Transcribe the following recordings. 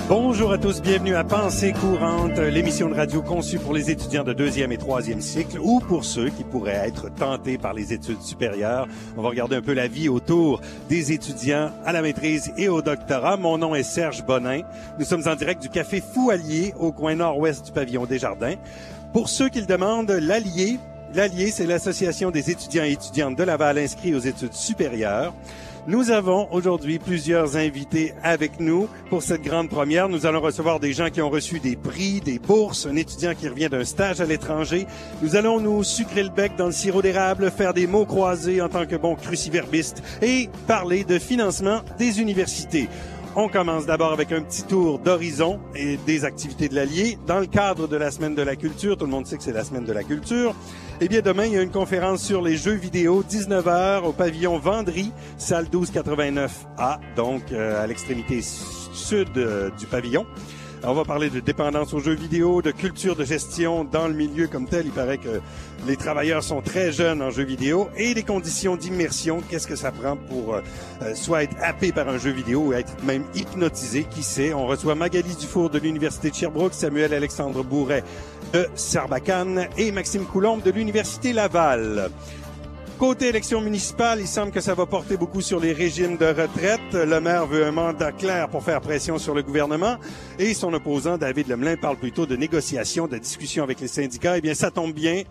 Bonjour à tous, bienvenue à Pensée courante, l'émission de radio conçue pour les étudiants de 2e et 3e cycle ou pour ceux qui pourraient être tentés par les études supérieures. On va regarder un peu la vie autour des étudiants à la maîtrise et au doctorat. Mon nom est Serge Bonin. Nous sommes en direct du Café Fouallier au coin nord-ouest du pavillon Desjardins. Pour ceux qui le demandent, l'Allier, c'est l'Association des étudiants et étudiantes de Laval inscrits aux études supérieures. Nous avons aujourd'hui plusieurs invités avec nous pour cette grande première. Nous allons recevoir des gens qui ont reçu des prix, des bourses, un étudiant qui revient d'un stage à l'étranger. Nous allons nous sucrer le bec dans le sirop d'érable, faire des mots croisés en tant que bons cruciverbistes et parler de financement des universités. On commence d'abord avec un petit tour d'horizon et des activités de l'Allier. Dans le cadre de la Semaine de la Culture, tout le monde sait que c'est la Semaine de la Culture. Eh bien, demain, il y a une conférence sur les jeux vidéo, 19h, au pavillon Vendry, salle 1289A, donc à l'extrémité sud du pavillon. Alors, on va parler de dépendance aux jeux vidéo, de culture de gestion dans le milieu comme tel. Il paraît que les travailleurs sont très jeunes en jeux vidéo et des conditions d'immersion. Qu'est-ce que ça prend pour soit être happé par un jeu vidéo ou être même hypnotisé, qui sait. On reçoit Magali Dufour de l'Université de Sherbrooke, Samuel Alexandre Bourret de Sarbacane et Maxime Coulombe de l'Université Laval. Côté élection municipale, il semble que ça va porter beaucoup sur les régimes de retraite. Le maire veut un mandat clair pour faire pression sur le gouvernement. Et son opposant, David Lemelin, parle plutôt de négociations, de discussions avec les syndicats. Eh bien, ça tombe bien.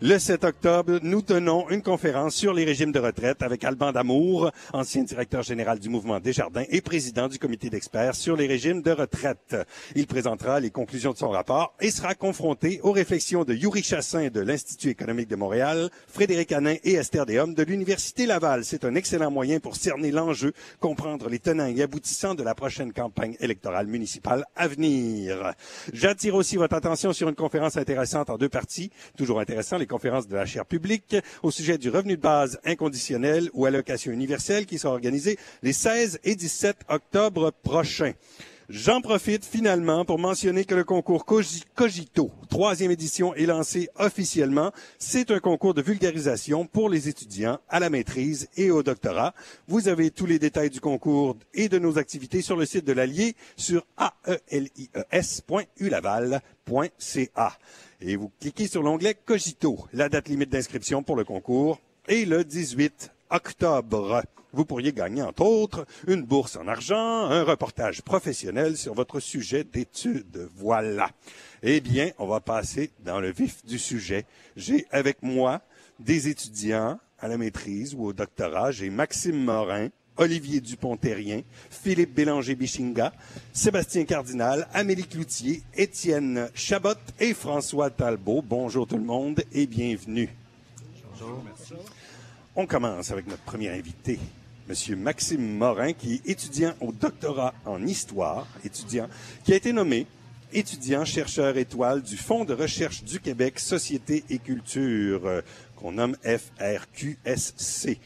Le 7 octobre, nous tenons une conférence sur les régimes de retraite avec Alban Damour, ancien directeur général du mouvement Desjardins et président du comité d'experts sur les régimes de retraite. Il présentera les conclusions de son rapport et sera confronté aux réflexions de Yuri Chassin de l'Institut économique de Montréal, Frédéric Hanin et Esther Déhomme de l'Université Laval. C'est un excellent moyen pour cerner l'enjeu, comprendre les tenants et aboutissants de la prochaine campagne électorale municipale à venir. J'attire aussi votre attention sur une conférence intéressante en deux parties, toujours intéressant, les conférences de la chaire publique au sujet du revenu de base inconditionnel ou allocation universelle qui sera organisée les 16 et 17 octobre prochains. J'en profite finalement pour mentionner que le concours Cogito, 3e édition, est lancé officiellement. C'est un concours de vulgarisation pour les étudiants à la maîtrise et au doctorat. Vous avez tous les détails du concours et de nos activités sur le site de l'Allier sur aelies.ulaval.ca. Et vous cliquez sur l'onglet Cogito. La date limite d'inscription pour le concours est le 18 octobre. Vous pourriez gagner, entre autres, une bourse en argent, un reportage professionnel sur votre sujet d'étude. Voilà. Eh bien, on va passer dans le vif du sujet. J'ai avec moi des étudiants à la maîtrise ou au doctorat. J'ai Maxime Morin, Olivier Dupont-Terrien, Philippe Bélanger-Bichinga, Sébastien Cardinal, Amélie Cloutier, Étienne Chabot et François Talbot. Bonjour tout le monde et bienvenue. Bonjour, merci. On commence avec notre premier invité, Monsieur Maxime Morin, qui est étudiant au doctorat en histoire, qui a été nommé étudiant-chercheur étoile du Fonds de recherche du Québec Société et Culture, qu'on nomme FRQSC,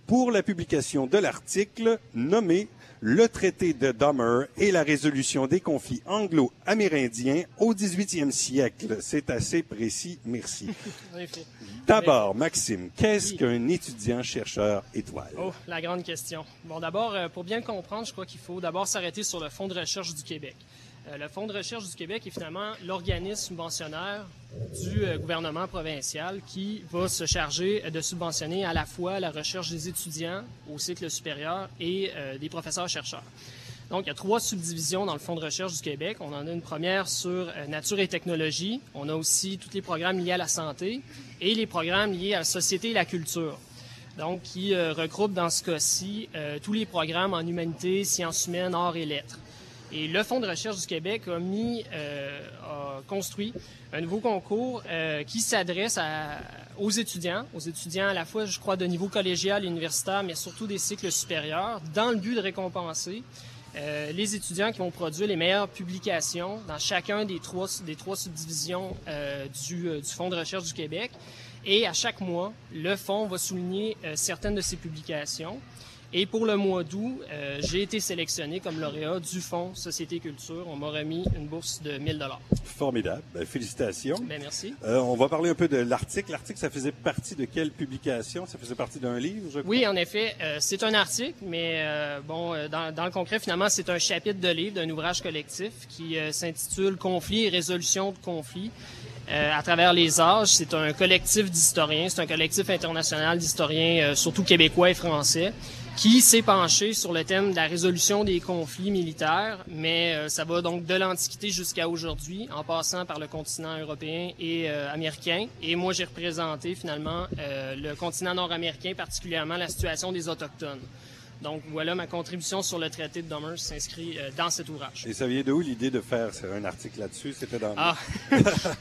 pour la publication de l'article nommé « Le traité de Dahmer et la résolution des conflits anglo-amérindiens au 18e siècle ». C'est assez précis, merci. D'abord, Maxime, qu'est-ce qu'un étudiant-chercheur étoile? Oh, la grande question. Bon, d'abord, pour bien le comprendre, je crois qu'il faut d'abord s'arrêter sur le Fonds de recherche du Québec. Le Fonds de recherche du Québec est finalement l'organisme subventionnaire du gouvernement provincial qui va se charger de subventionner à la fois la recherche des étudiants au cycle supérieur et des professeurs-chercheurs. Donc, il y a 3 subdivisions dans le Fonds de recherche du Québec. On en a une première sur nature et technologie. On a aussi tous les programmes liés à la santé et les programmes liés à la société et la culture. Donc, qui regroupent dans ce cas-ci tous les programmes en humanité, sciences humaines, arts et lettres. Et le Fonds de recherche du Québec a construit un nouveau concours qui s'adresse aux étudiants à la fois, je crois, de niveau collégial et universitaire, mais surtout des cycles supérieurs, dans le but de récompenser les étudiants qui vont produire les meilleures publications dans chacun des trois subdivisions du Fonds de recherche du Québec. Et à chaque mois, le Fonds va souligner certaines de ces publications Et pour le mois d'août, j'ai été sélectionné comme lauréat du Fonds Société Culture. On m'a remis une bourse de 1 000 $. Formidable. Ben, félicitations. Ben, merci. On va parler un peu de l'article. L'article, ça faisait partie de quelle publication? Ça faisait partie d'un livre, je crois? Oui, en effet. C'est un article, mais dans le concret, finalement, c'est un chapitre de livre d'un ouvrage collectif qui s'intitule « Conflits et résolution de conflits ». À travers les âges, c'est un collectif d'historiens, c'est un collectif international d'historiens, surtout québécois et français, qui s'est penché sur le thème de la résolution des conflits militaires, mais ça va donc de l'Antiquité jusqu'à aujourd'hui, en passant par le continent européen et américain. Et moi, j'ai représenté finalement le continent nord-américain, particulièrement la situation des Autochtones. Donc voilà, ma contribution sur le traité de Dommer s'inscrit dans cet ouvrage. Et ça vient de où l'idée de faire un article là-dessus? C'était dans...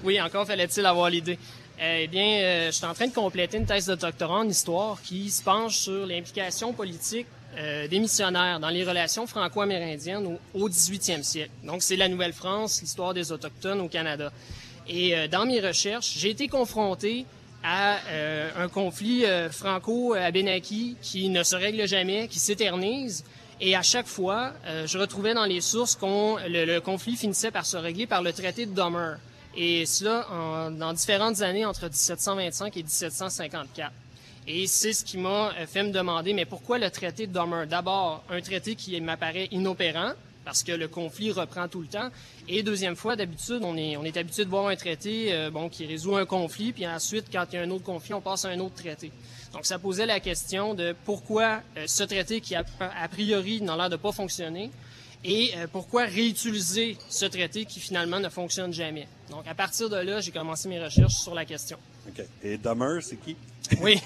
Oui, encore fallait-il avoir l'idée. Je suis en train de compléter une thèse de doctorat en histoire qui se penche sur l'implication politique des missionnaires dans les relations franco-amérindiennes au 18e siècle. Donc c'est la Nouvelle-France, l'histoire des Autochtones au Canada. Et dans mes recherches, j'ai été confronté à un conflit franco-abénaki qui ne se règle jamais, qui s'éternise. Et à chaque fois, je retrouvais dans les sources le conflit finissait par se régler par le traité de Dommer. Et cela dans différentes années entre 1725 et 1754. Et c'est ce qui m'a fait me demander, mais pourquoi le traité de Dommer? D'abord, un traité qui m'apparaît inopérant, parce que le conflit reprend tout le temps. Et deuxième fois, d'habitude, on est habitué de voir un traité qui résout un conflit, puis ensuite, quand il y a un autre conflit, on passe à un autre traité. Donc, ça posait la question de pourquoi ce traité qui, a priori, n'a l'air de pas fonctionner, et pourquoi réutiliser ce traité qui, finalement, ne fonctionne jamais. Donc, à partir de là, j'ai commencé mes recherches sur la question. OK. Et Dommer, c'est qui? Oui,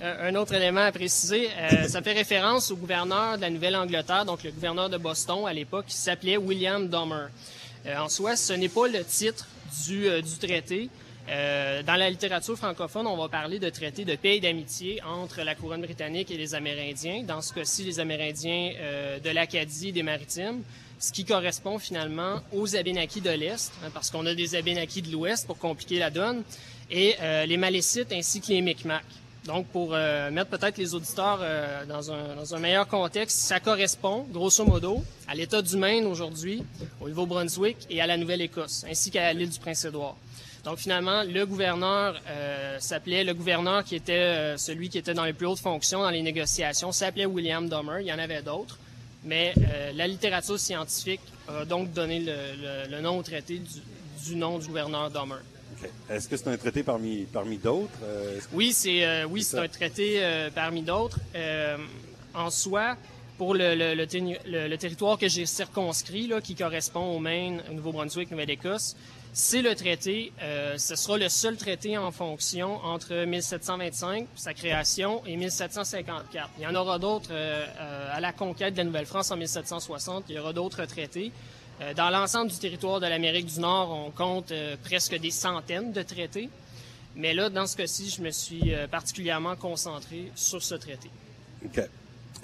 un autre élément à préciser, ça fait référence au gouverneur de la Nouvelle-Angleterre, donc le gouverneur de Boston à l'époque, qui s'appelait William Dommer. En soi, ce n'est pas le titre du traité. Dans la littérature francophone, on va parler de traité de paix et d'amitié entre la couronne britannique et les Amérindiens. Dans ce cas-ci, les Amérindiens de l'Acadie et des Maritimes, ce qui correspond finalement aux Abénakis de l'Est, parce qu'on a des Abénakis de l'Ouest pour compliquer la donne, et les Malécites ainsi que les Micmacs. Donc, pour mettre peut-être les auditeurs dans un meilleur contexte, ça correspond, grosso modo, à l'État du Maine aujourd'hui, au Nouveau-Brunswick et à la Nouvelle-Écosse, ainsi qu'à l'île du Prince-Édouard. Donc, finalement, le gouverneur s'appelait, le gouverneur qui était celui qui était dans les plus hautes fonctions dans les négociations, s'appelait William Dommer. Il y en avait d'autres, mais la littérature scientifique a donc donné le nom au traité du nom du gouverneur Dommer. Okay. Est-ce que c'est un traité parmi d'autres? Oui, c'est un traité parmi d'autres. En soi, pour le territoire que j'ai circonscrit, là, qui correspond au Maine, au Nouveau-Brunswick, Nouvelle-Écosse, c'est le traité. Ce sera le seul traité en fonction entre 1725, sa création, et 1754. Il y en aura d'autres à la conquête de la Nouvelle-France en 1760. Il y aura d'autres traités. Dans l'ensemble du territoire de l'Amérique du Nord, on compte presque des centaines de traités. Mais là, dans ce cas-ci, je me suis particulièrement concentré sur ce traité. OK.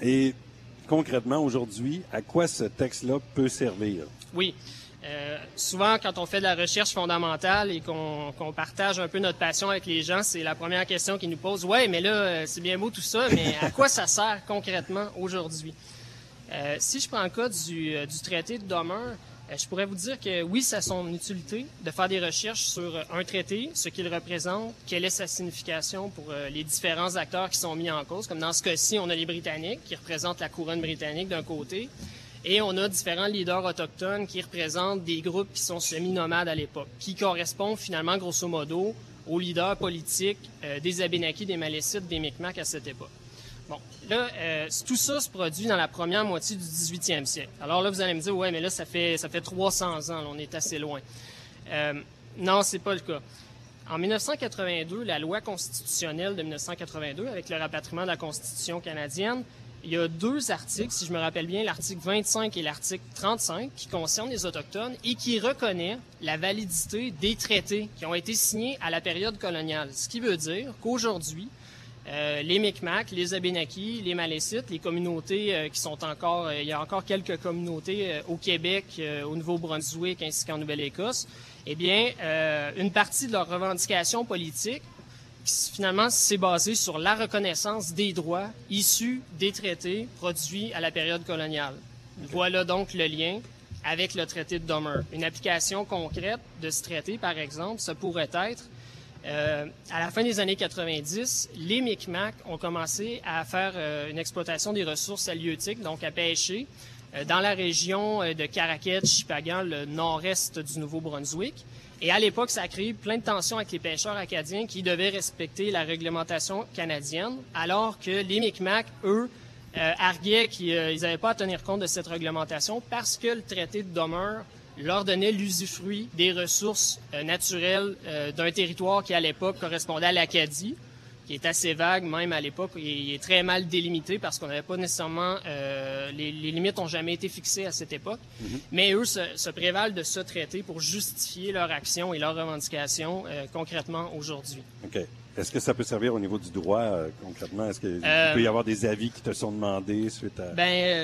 Et concrètement, aujourd'hui, à quoi ce texte-là peut servir? Oui. Souvent, quand on fait de la recherche fondamentale et qu'on partage un peu notre passion avec les gens, c'est la première question qu'ils nous posent. « Ouais, mais là, c'est bien beau tout ça, mais à quoi ça sert concrètement aujourd'hui? » Si je prends le cas du traité de Dommer, je pourrais vous dire que oui, ça a son utilité de faire des recherches sur un traité, ce qu'il représente, quelle est sa signification pour les différents acteurs qui sont mis en cause. Comme dans ce cas-ci, on a les Britanniques qui représentent la couronne britannique d'un côté, et on a différents leaders autochtones qui représentent des groupes qui sont semi-nomades à l'époque, qui correspondent finalement, grosso modo, aux leaders politiques des Abénakis, des Malécites, des Micmacs à cette époque. Bon, là, tout ça se produit dans la première moitié du 18e siècle. Alors là, vous allez me dire, ouais, mais là, ça fait 300 ans, là, on est assez loin. Non, c'est pas le cas. En 1982, la loi constitutionnelle de 1982, avec le rapatriement de la Constitution canadienne, il y a 2 articles, si je me rappelle bien, l'article 25 et l'article 35, qui concernent les Autochtones et qui reconnaît la validité des traités qui ont été signés à la période coloniale. Ce qui veut dire qu'aujourd'hui, les Micmacs, les Abénakis, les Malécites, les communautés qui sont encore... il y a encore quelques communautés au Québec, au Nouveau-Brunswick ainsi qu'en Nouvelle-Écosse. Eh bien, une partie de leurs revendications politiques finalement, c'est basé sur la reconnaissance des droits issus des traités produits à la période coloniale. Voilà donc le lien avec le traité de Dummer. Une application concrète de ce traité, par exemple, ça pourrait être, à la fin des années 90, les Micmacs ont commencé à faire une exploitation des ressources halieutiques, donc à pêcher, dans la région de Caraquet, Chipagan, le nord-est du Nouveau-Brunswick. Et à l'époque, ça a créé plein de tensions avec les pêcheurs acadiens qui devaient respecter la réglementation canadienne, alors que les Micmacs, eux, arguaient qu'ils n'avaient pas à tenir compte de cette réglementation parce que le traité de Dummer leur donnait l'usufruit des ressources naturelles d'un territoire qui, à l'époque, correspondait à l'Acadie, qui est assez vague même à l'époque et est très mal délimité parce qu'on n'avait pas nécessairement... les limites n'ont jamais été fixées à cette époque. Mais eux se prévalent de ce traité pour justifier leur action et leurs revendications concrètement aujourd'hui. OK. Est-ce que ça peut servir au niveau du droit, concrètement? Est-ce qu'il peut y avoir des avis qui te sont demandés suite à...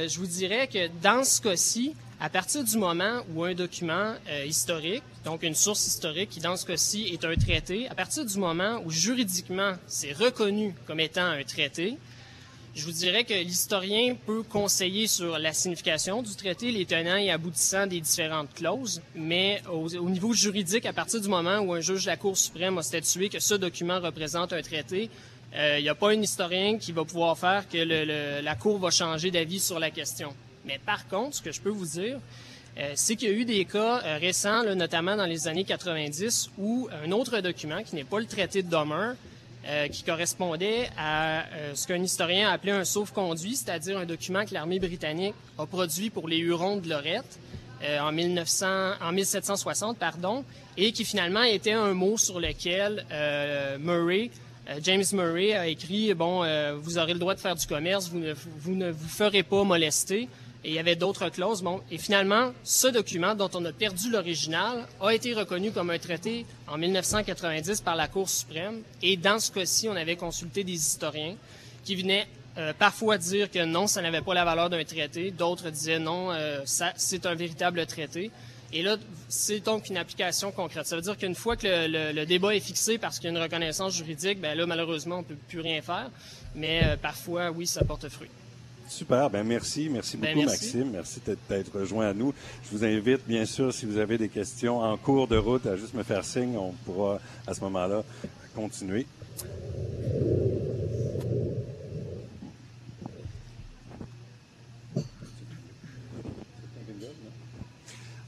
Je vous dirais que dans ce cas-ci, à partir du moment où un document historique, donc une source historique qui, dans ce cas-ci, est un traité, à partir du moment où juridiquement c'est reconnu comme étant un traité, je vous dirais que l'historien peut conseiller sur la signification du traité, les tenants et aboutissants des différentes clauses, mais au niveau juridique, à partir du moment où un juge de la Cour suprême a statué que ce document représente un traité, il n'y a pas un historien qui va pouvoir faire que la Cour va changer d'avis sur la question. Mais par contre, ce que je peux vous dire, c'est qu'il y a eu des cas récents, là, notamment dans les années 90, où un autre document, qui n'est pas le traité de Dummer, qui correspondait à ce qu'un historien a appelé un sauf-conduit, c'est-à-dire un document que l'armée britannique a produit pour les Hurons de Lorette en 1760, et qui finalement était un mot sur lequel James Murray a écrit « vous aurez le droit de faire du commerce, vous ne vous ferez pas molester ». Et il y avait d'autres clauses. Et finalement, ce document, dont on a perdu l'original, a été reconnu comme un traité en 1990 par la Cour suprême. Et dans ce cas-ci, on avait consulté des historiens qui venaient parfois dire que non, ça n'avait pas la valeur d'un traité. D'autres disaient non, c'est un véritable traité. Et là, c'est donc une application concrète. Ça veut dire qu'une fois que le débat est fixé parce qu'il y a une reconnaissance juridique, là, malheureusement, on ne peut plus rien faire. Mais parfois, oui, ça porte fruit. Super, merci beaucoup Maxime, merci d'être rejoint à nous. Je vous invite bien sûr, si vous avez des questions en cours de route, à juste me faire signe, on pourra à ce moment-là continuer.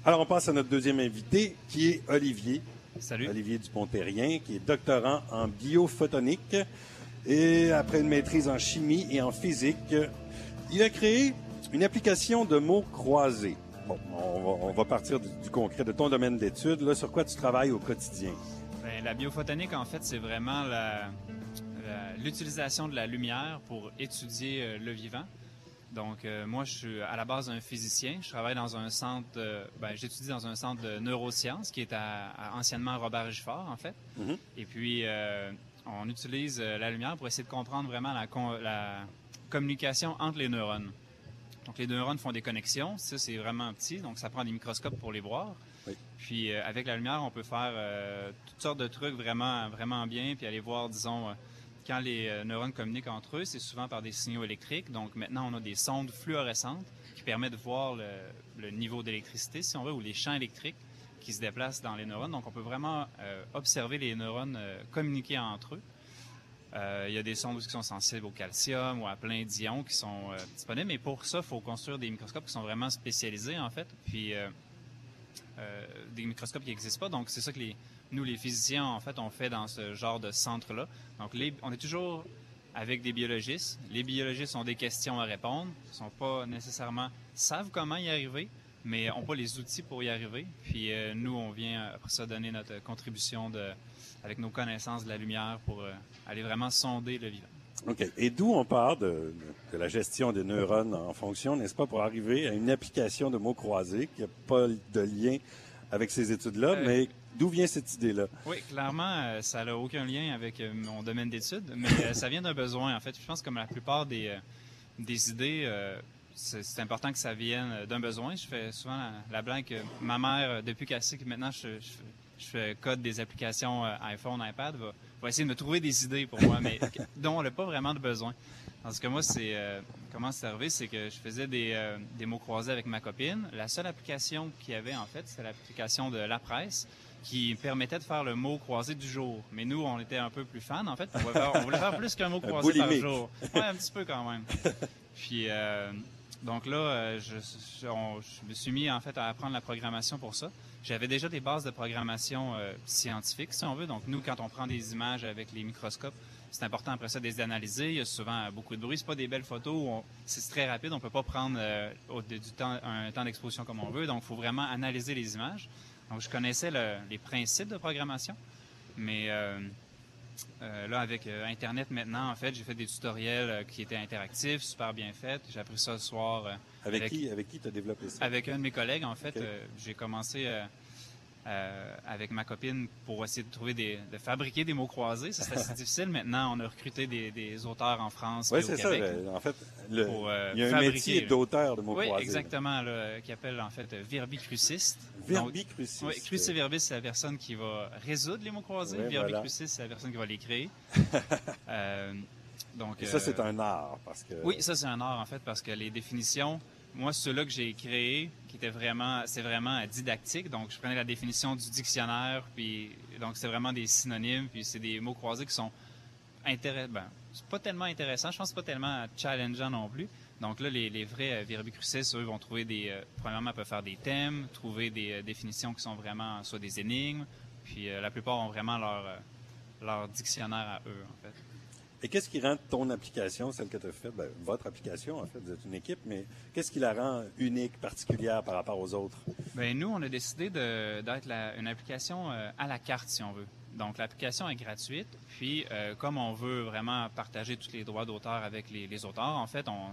Alors on passe à notre deuxième invité qui est Olivier. Salut. Olivier Dupont-Terrien, qui est doctorant en biophotonique et après une maîtrise en chimie et en physique, il a créé une application de mots croisés. Bon, on va partir du concret de ton domaine d'études. Là, sur quoi tu travailles au quotidien? La biophotonique, en fait, c'est vraiment l'utilisation de la lumière pour étudier le vivant. Donc, moi, je suis à la base un physicien. Je travaille dans un centre, j'étudie dans un centre de neurosciences qui est anciennement Robert Gifford, en fait. Mm-hmm. Et puis, on utilise la lumière pour essayer de comprendre vraiment la communication entre les neurones. Donc, les neurones font des connexions. Ça, c'est vraiment petit. Donc, ça prend des microscopes pour les voir. Oui. Puis, avec la lumière, on peut faire toutes sortes de trucs vraiment, vraiment bien. Puis, aller voir, disons, quand les neurones communiquent entre eux, c'est souvent par des signaux électriques. Donc, maintenant, on a des sondes fluorescentes qui permettent de voir le niveau d'électricité, si on veut, ou les champs électriques qui se déplacent dans les neurones. Donc, on peut vraiment observer les neurones communiquer entre eux. Il y a des sondes qui sont sensibles au calcium ou à plein d'ions qui sont disponibles. Mais pour ça, il faut construire des microscopes qui sont vraiment spécialisés, en fait. Puis, des microscopes qui n'existent pas. Donc, c'est ça que nous, les physiciens, en fait, on fait dans ce genre de centre-là. Donc, on est toujours avec des biologistes. Les biologistes ont des questions à répondre. Ils sont pas nécessairement savent comment y arriver, mais n'ont pas les outils pour y arriver. Puis, nous, on vient après ça donner notre contribution avec nos connaissances de la lumière pour aller vraiment sonder le vivant. OK. Et d'où on part de la gestion des neurones en fonction, n'est-ce pas, pour arriver à une application de mots croisés qui n'a pas de lien avec ces études-là, mais d'où vient cette idée-là? Oui, clairement, ça n'a aucun lien avec mon domaine d'études, mais ça vient d'un besoin. En fait, je pense que comme la plupart des idées, c'est important que ça vienne d'un besoin. Je fais souvent la blague que ma mère, depuis qu'elle sait que maintenant je code des applications iPhone, iPad, va pour essayer de me trouver des idées pour moi, mais dont on n'a pas vraiment de besoin. Parce que moi, comment c'est arrivé, c'est que je faisais des mots croisés avec ma copine. La seule application qu'il y avait, en fait, c'était l'application de La Presse, qui permettait de faire le mot croisé du jour. Mais nous, on était un peu plus fans, en fait. On voulait faire plus qu'un mot croisé par jour. Ouais, un petit peu quand même. Puis, donc là, je me suis mis, en fait, à apprendre la programmation pour ça. J'avais déjà des bases de programmation scientifique, si on veut. Donc, nous, quand on prend des images avec les microscopes, c'est important après ça de les analyser. Il y a souvent beaucoup de bruit. C'est pas des belles photos. C'est très rapide. On peut pas prendre un temps d'exposition comme on veut. Donc, il faut vraiment analyser les images. Donc, je connaissais les principes de programmation. Mais là, avec Internet maintenant, en fait, j'ai fait des tutoriels qui étaient interactifs, super bien faits. J'ai appris ça ce soir. Avec qui tu as développé ça? Avec un de mes collègues, en fait. Okay. J'ai commencé avec ma copine pour essayer de fabriquer des mots croisés. Ça, c'est assez difficile. Maintenant, on a recruté des auteurs en France et au Québec. Oui, c'est ça. En fait, il y a un fabriquer, métier d'auteur de mots croisés. Oui, exactement, qui appelle en fait verbicruciste. Verbicruciste. Oui, crucis verbis, c'est la personne qui va résoudre les mots croisés. Verbicruciste, c'est la personne qui va les créer. Et ça, c'est un art. Oui, ça, c'est un art, en fait, parce que les définitions... Moi, ceux-là que j'ai créés, c'est vraiment didactique. Donc, je prenais la définition du dictionnaire, puis donc c'est vraiment des synonymes, puis c'est des mots croisés qui sont intéressants. C'est pas tellement intéressant, je pense que c'est pas tellement challengeant non plus. Donc là, les vrais verbicrucistes, eux, vont trouver premièrement, peuvent faire des thèmes, trouver des définitions qui sont vraiment soit des énigmes, puis la plupart ont vraiment leur dictionnaire à eux, en fait. Et qu'est-ce qui rend ton application, celle que tu as faite, votre application, en fait, vous êtes une équipe, mais qu'est-ce qui la rend unique, particulière par rapport aux autres? Nous, on a décidé d'être une application à la carte, si on veut. Donc, l'application est gratuite, puis comme on veut vraiment partager tous les droits d'auteur avec les auteurs, en fait, on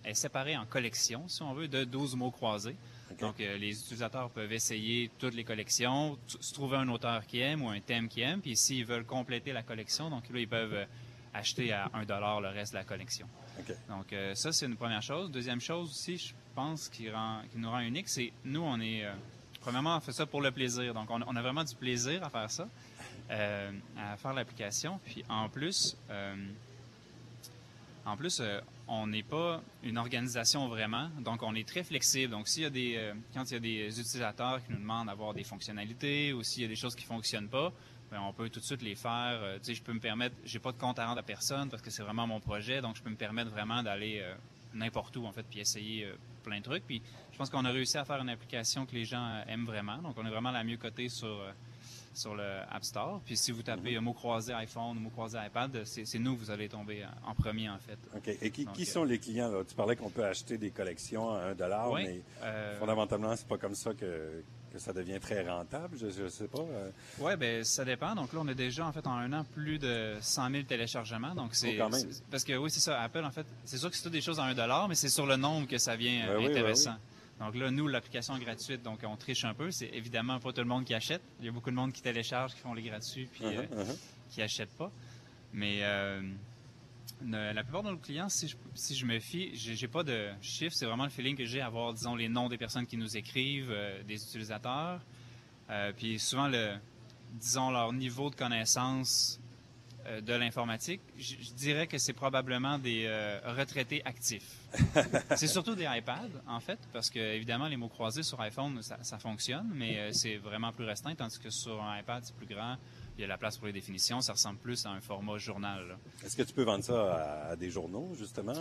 est séparé en collections, si on veut, de 12 mots croisés. Okay. Donc, les utilisateurs peuvent essayer toutes les collections, se trouver un auteur qui aime ou un thème qui aime, puis s'ils veulent compléter la collection, donc là, ils peuvent acheter à $1 le reste de la collection. Okay. Donc, ça, c'est une première chose. Deuxième chose aussi, je pense, qui nous rend unique, c'est nous, premièrement, on fait ça pour le plaisir. Donc, on a vraiment du plaisir à faire ça, à faire l'application. Puis, en plus, on n'est pas une organisation vraiment, donc on est très flexible. Donc, quand il y a des utilisateurs qui nous demandent d'avoir des fonctionnalités ou s'il y a des choses qui ne fonctionnent pas, on peut tout de suite les faire. Je peux me permettre, j'ai pas de compte à rendre à personne parce que c'est vraiment mon projet, donc je peux me permettre vraiment d'aller n'importe où, en fait, puis essayer plein de trucs. Puis, je pense qu'on a réussi à faire une application que les gens aiment vraiment. Donc, on est vraiment la mieux cotée sur le App Store. Puis si vous tapez mot croisé iPhone ou mot croisé iPad, c'est nous que vous allez tomber en premier, en fait. OK. Et qui sont les clients, là? Tu parlais qu'on peut acheter des collections à $1, oui, mais fondamentalement, c'est pas comme ça que ça devient très rentable, je sais pas. Oui, ça dépend. Donc là, on a déjà, en fait, en un an, plus de 100 000 téléchargements. Donc parce que oui, c'est ça. Apple, en fait, c'est sûr que c'est toutes des choses à $1, mais c'est sur le nombre que ça vient intéressant. Oui. Donc là, nous, l'application est gratuite, donc on triche un peu. C'est évidemment pas tout le monde qui achète. Il y a beaucoup de monde qui télécharge, qui font les gratuits, puis qui n'achètent pas. Mais la plupart de nos clients, si je me fie, j'ai pas de chiffres, c'est vraiment le feeling que j'ai à voir, disons, les noms des personnes qui nous écrivent, des utilisateurs. Puis souvent, disons, leur niveau de connaissance de l'informatique, je dirais que c'est probablement des retraités actifs. C'est surtout des iPads, en fait, parce que, évidemment, les mots croisés sur iPhone, ça fonctionne, mais c'est vraiment plus restreint, tandis que sur un iPad, c'est plus grand. Il y a la place pour les définitions. Ça ressemble plus à un format journal, là. Est-ce que tu peux vendre ça à des journaux, justement?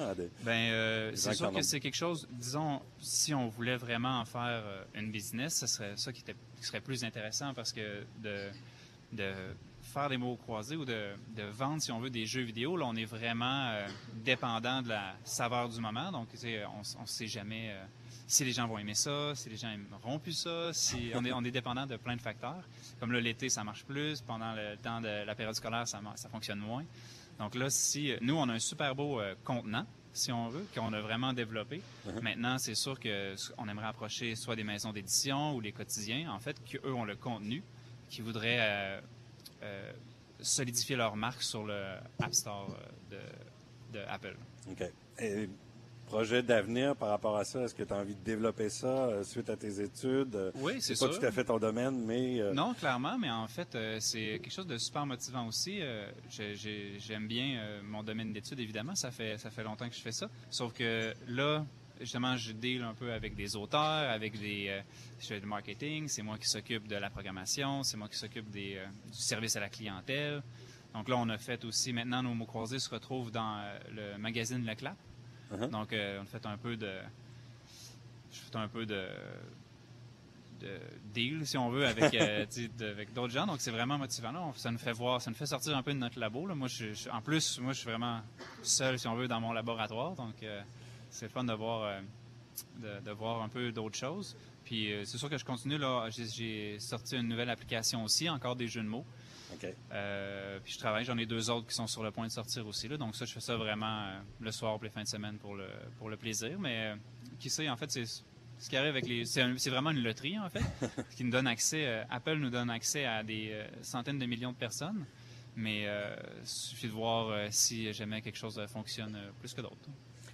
C'est sûr que c'est quelque chose, disons, si on voulait vraiment en faire une business, ce serait ça qui serait plus intéressant, parce que de faire des mots croisés ou de vendre, si on veut, des jeux vidéo, là, on est vraiment dépendant de la saveur du moment. Donc, on ne sait jamais si les gens vont aimer ça, si les gens n'aimeront plus ça. On est dépendant de plein de facteurs. Comme là, l'été, ça marche plus. Pendant le temps de la période scolaire, ça fonctionne moins. Donc là, nous, on a un super beau contenant, si on veut, qu'on a vraiment développé. Maintenant, c'est sûr qu'on aimerait approcher soit des maisons d'édition ou les quotidiens, en fait, qu'eux ont le contenu, qui voudraient solidifier leur marque sur le App Store de Apple. OK. Et projets d'avenir par rapport à ça? Est-ce que tu as envie de développer ça suite à tes études? Oui, c'est pas sûr. tout à fait ton domaine, mais... Non, clairement, mais en fait, c'est quelque chose de super motivant aussi. J'aime bien mon domaine d'études, évidemment. Ça fait longtemps que je fais ça. Sauf que là, justement, je deal un peu avec des auteurs, je fais du marketing, c'est moi qui s'occupe de la programmation, c'est moi qui s'occupe du service à la clientèle. Donc là, on a fait aussi, maintenant, nos mots croisés se retrouvent dans le magazine Le Clap. Uh-huh. Donc, on a fait un peu de deal, si on veut, avec d'autres gens. Donc, c'est vraiment motivant. Là. Ça nous fait sortir un peu de notre labo. Là. Moi, en plus, je suis vraiment seul, si on veut, dans mon laboratoire. Donc, c'est le fun de voir un peu d'autres choses. Puis, c'est sûr que je continue. Là, j'ai sorti une nouvelle application aussi, encore des jeux de mots. Okay. Puis je travaille, j'en ai 2 autres qui sont sur le point de sortir aussi. Là. Donc ça, je fais ça vraiment le soir ou les fins de semaine pour le plaisir. Mais qui sait, en fait, c'est ce qui arrive avec c'est vraiment une loterie, en fait, qui nous donne accès. Apple nous donne accès à des centaines de millions de personnes. Mais il suffit de voir si jamais quelque chose fonctionne plus que d'autres.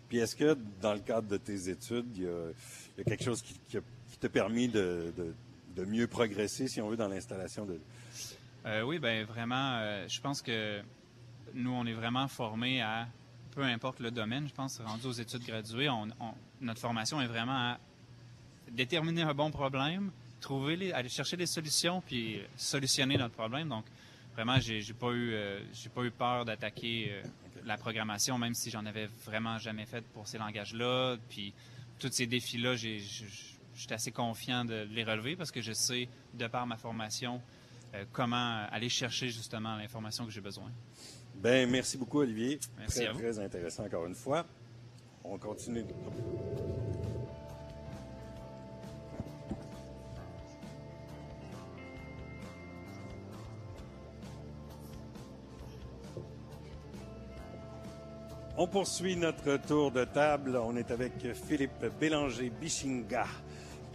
Puis est-ce que, dans le cadre de tes études, il y a quelque chose qui t'a permis de mieux progresser, si on veut, dans l'installation de... Oui, bien vraiment, je pense que nous, on est vraiment formés à, peu importe le domaine, je pense, rendu aux études graduées, notre formation est vraiment à déterminer un bon problème, aller chercher des solutions, puis solutionner notre problème. Donc, vraiment, j'ai pas eu peur d'attaquer la programmation, même si j'en avais vraiment jamais fait pour ces langages-là. Puis, tous ces défis-là, j'étais assez confiant de les relever parce que je sais, de par ma formation, comment aller chercher justement l'information que j'ai besoin. Bien, merci beaucoup, Olivier. Merci à vous. Très intéressant encore une fois. On continue. On poursuit notre tour de table. On est avec Philippe Bélanger-Bichinga,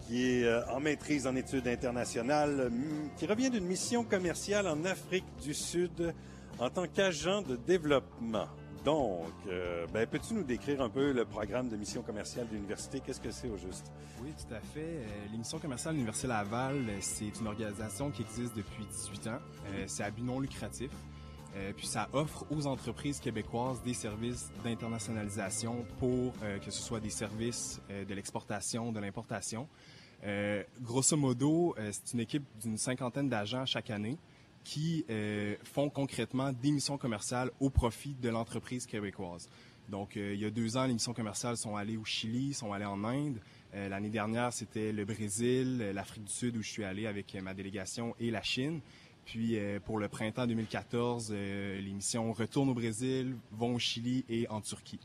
qui est en maîtrise en études internationales, qui revient d'une mission commerciale en Afrique du Sud en tant qu'agent de développement. Donc, peux-tu nous décrire un peu le programme de mission commerciale de l'université? Qu'est-ce que c'est au juste? Oui, tout à fait. Les missions commerciales de l'Université Laval, c'est une organisation qui existe depuis 18 ans. C'est à but non lucratif. Puis ça offre aux entreprises québécoises des services d'internationalisation pour que ce soit des services de l'exportation, de l'importation. Grosso modo, c'est une équipe d'une 50aine d'agents chaque année qui font concrètement des missions commerciales au profit de l'entreprise québécoise. Donc, il y a 2 ans, les missions commerciales sont allées au Chili, sont allées en Inde. L'année dernière, c'était le Brésil, l'Afrique du Sud où je suis allé avec ma délégation et la Chine. Puis, pour le printemps 2014, les missions retournent au Brésil, vont au Chili et en Turquie.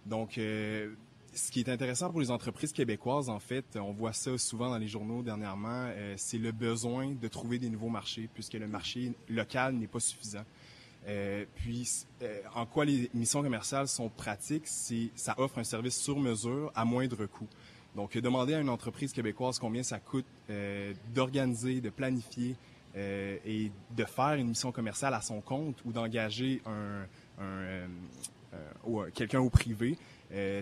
Donc, ce qui est intéressant pour les entreprises québécoises, en fait, on voit ça souvent dans les journaux dernièrement, c'est le besoin de trouver des nouveaux marchés, puisque le marché local n'est pas suffisant. En quoi les missions commerciales sont pratiques, ça offre un service sur mesure à moindre coût. Donc, demander à une entreprise québécoise combien ça coûte d'organiser, de planifier et de faire une mission commerciale à son compte ou d'engager quelqu'un au privé,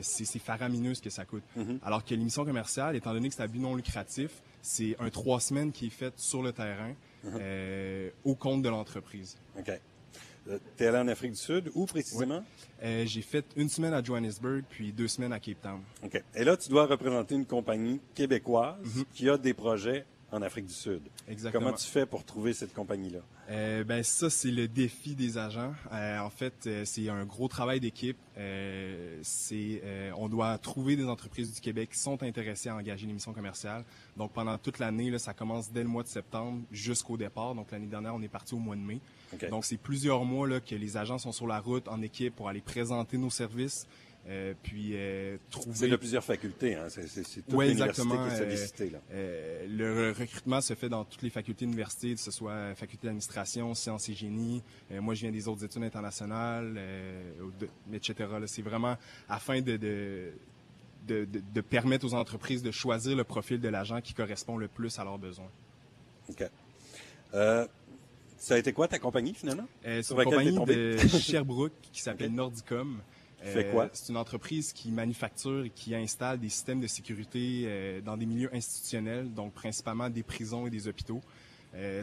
c'est faramineux ce que ça coûte. Mm-hmm. Alors que l'émission commerciale, étant donné que c'est à but non lucratif, c'est un 3 semaines qui est fait sur le terrain au compte de l'entreprise. OK. T'es allé en Afrique du Sud, où précisément? Oui. J'ai fait 1 semaine à Johannesburg, puis 2 semaines à Cape Town. OK. Et là, tu dois représenter une compagnie québécoise qui a des projets en Afrique du Sud. Exactement. Comment tu fais pour trouver cette compagnie-là? Ça, c'est le défi des agents. En fait, c'est un gros travail d'équipe. On doit trouver des entreprises du Québec qui sont intéressées à engager une mission commerciale. Donc, pendant toute l'année, là, ça commence dès le mois de septembre jusqu'au départ. Donc, l'année dernière, on est parti au mois de mai. Okay. Donc, c'est plusieurs mois là, que les agents sont sur la route en équipe pour aller présenter nos services. Trouver... C'est de plusieurs facultés, hein? C'est toute l'université qui est sollicitée, là. Le recrutement se fait dans toutes les facultés d'université, que ce soit faculté d'administration, sciences et génie. Moi, je viens des autres études internationales, etc. Là, c'est vraiment afin de permettre aux entreprises de choisir le profil de l'agent qui correspond le plus à leurs besoins. OK. Ça a été quoi ta compagnie, finalement? C'est une compagnie de Sherbrooke qui s'appelle Nordicom. Fait quoi? C'est une entreprise qui manufacture et qui installe des systèmes de sécurité dans des milieux institutionnels, donc principalement des prisons et des hôpitaux.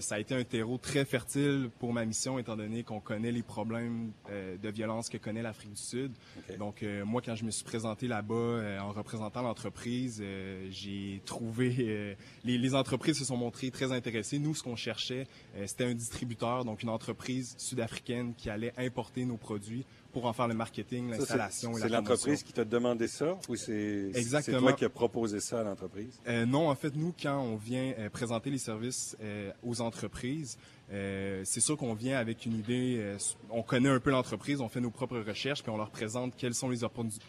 Ça a été un terreau très fertile pour ma mission, étant donné qu'on connaît les problèmes de violence que connaît l'Afrique du Sud. Okay. Donc, moi, quand je me suis présenté là-bas en représentant l'entreprise, j'ai trouvé... les entreprises se sont montrées très intéressées. Nous, ce qu'on cherchait, c'était un distributeur, donc une entreprise sud-africaine qui allait importer nos produits pour en faire le marketing, l'installation et la promotion. C'est l'entreprise qui t'a demandé ça ou c'est toi qui as proposé ça à l'entreprise? Non, en fait, nous, quand on vient présenter les services aux entreprises, c'est sûr qu'on vient avec une idée, on connaît un peu l'entreprise, on fait nos propres recherches, puis on leur présente quelles sont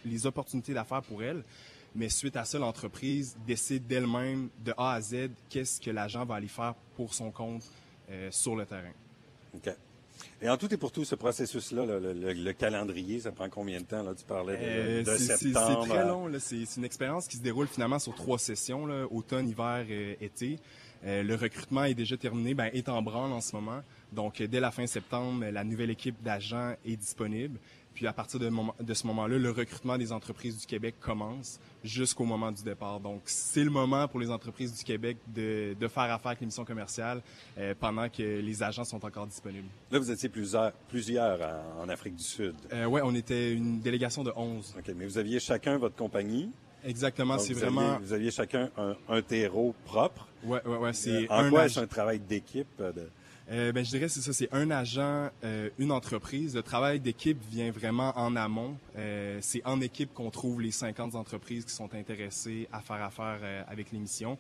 les opportunités d'affaires pour elles. Mais suite à ça, l'entreprise décide d'elle-même, de A à Z, qu'est-ce que l'agent va aller faire pour son compte sur le terrain. OK. Et en tout et pour tout, ce processus-là, le calendrier, ça prend combien de temps? Là? Tu parlais de septembre. C'est très long. Là. C'est une expérience qui se déroule finalement sur 3 sessions, là, automne, hiver, été. Le recrutement est déjà terminé, est en branle en ce moment. Donc, dès la fin septembre, la nouvelle équipe d'agents est disponible. Puis, à partir de ce moment-là, le recrutement des entreprises du Québec commence jusqu'au moment du départ. Donc, c'est le moment pour les entreprises du Québec de faire affaire avec l'émission commerciale pendant que les agents sont encore disponibles. Là, vous étiez plusieurs en Afrique du Sud. Oui, on était une délégation de 11. OK, mais vous aviez chacun votre compagnie. Exactement, donc, c'est vraiment... Vous aviez chacun un terreau propre. Ouais, c'est en quoi est-ce un travail d'équipe? Je dirais c'est ça, c'est un agent, une entreprise. Le travail d'équipe vient vraiment en amont. C'est en équipe qu'on trouve les 50 entreprises qui sont intéressées à faire affaire avec l'émission.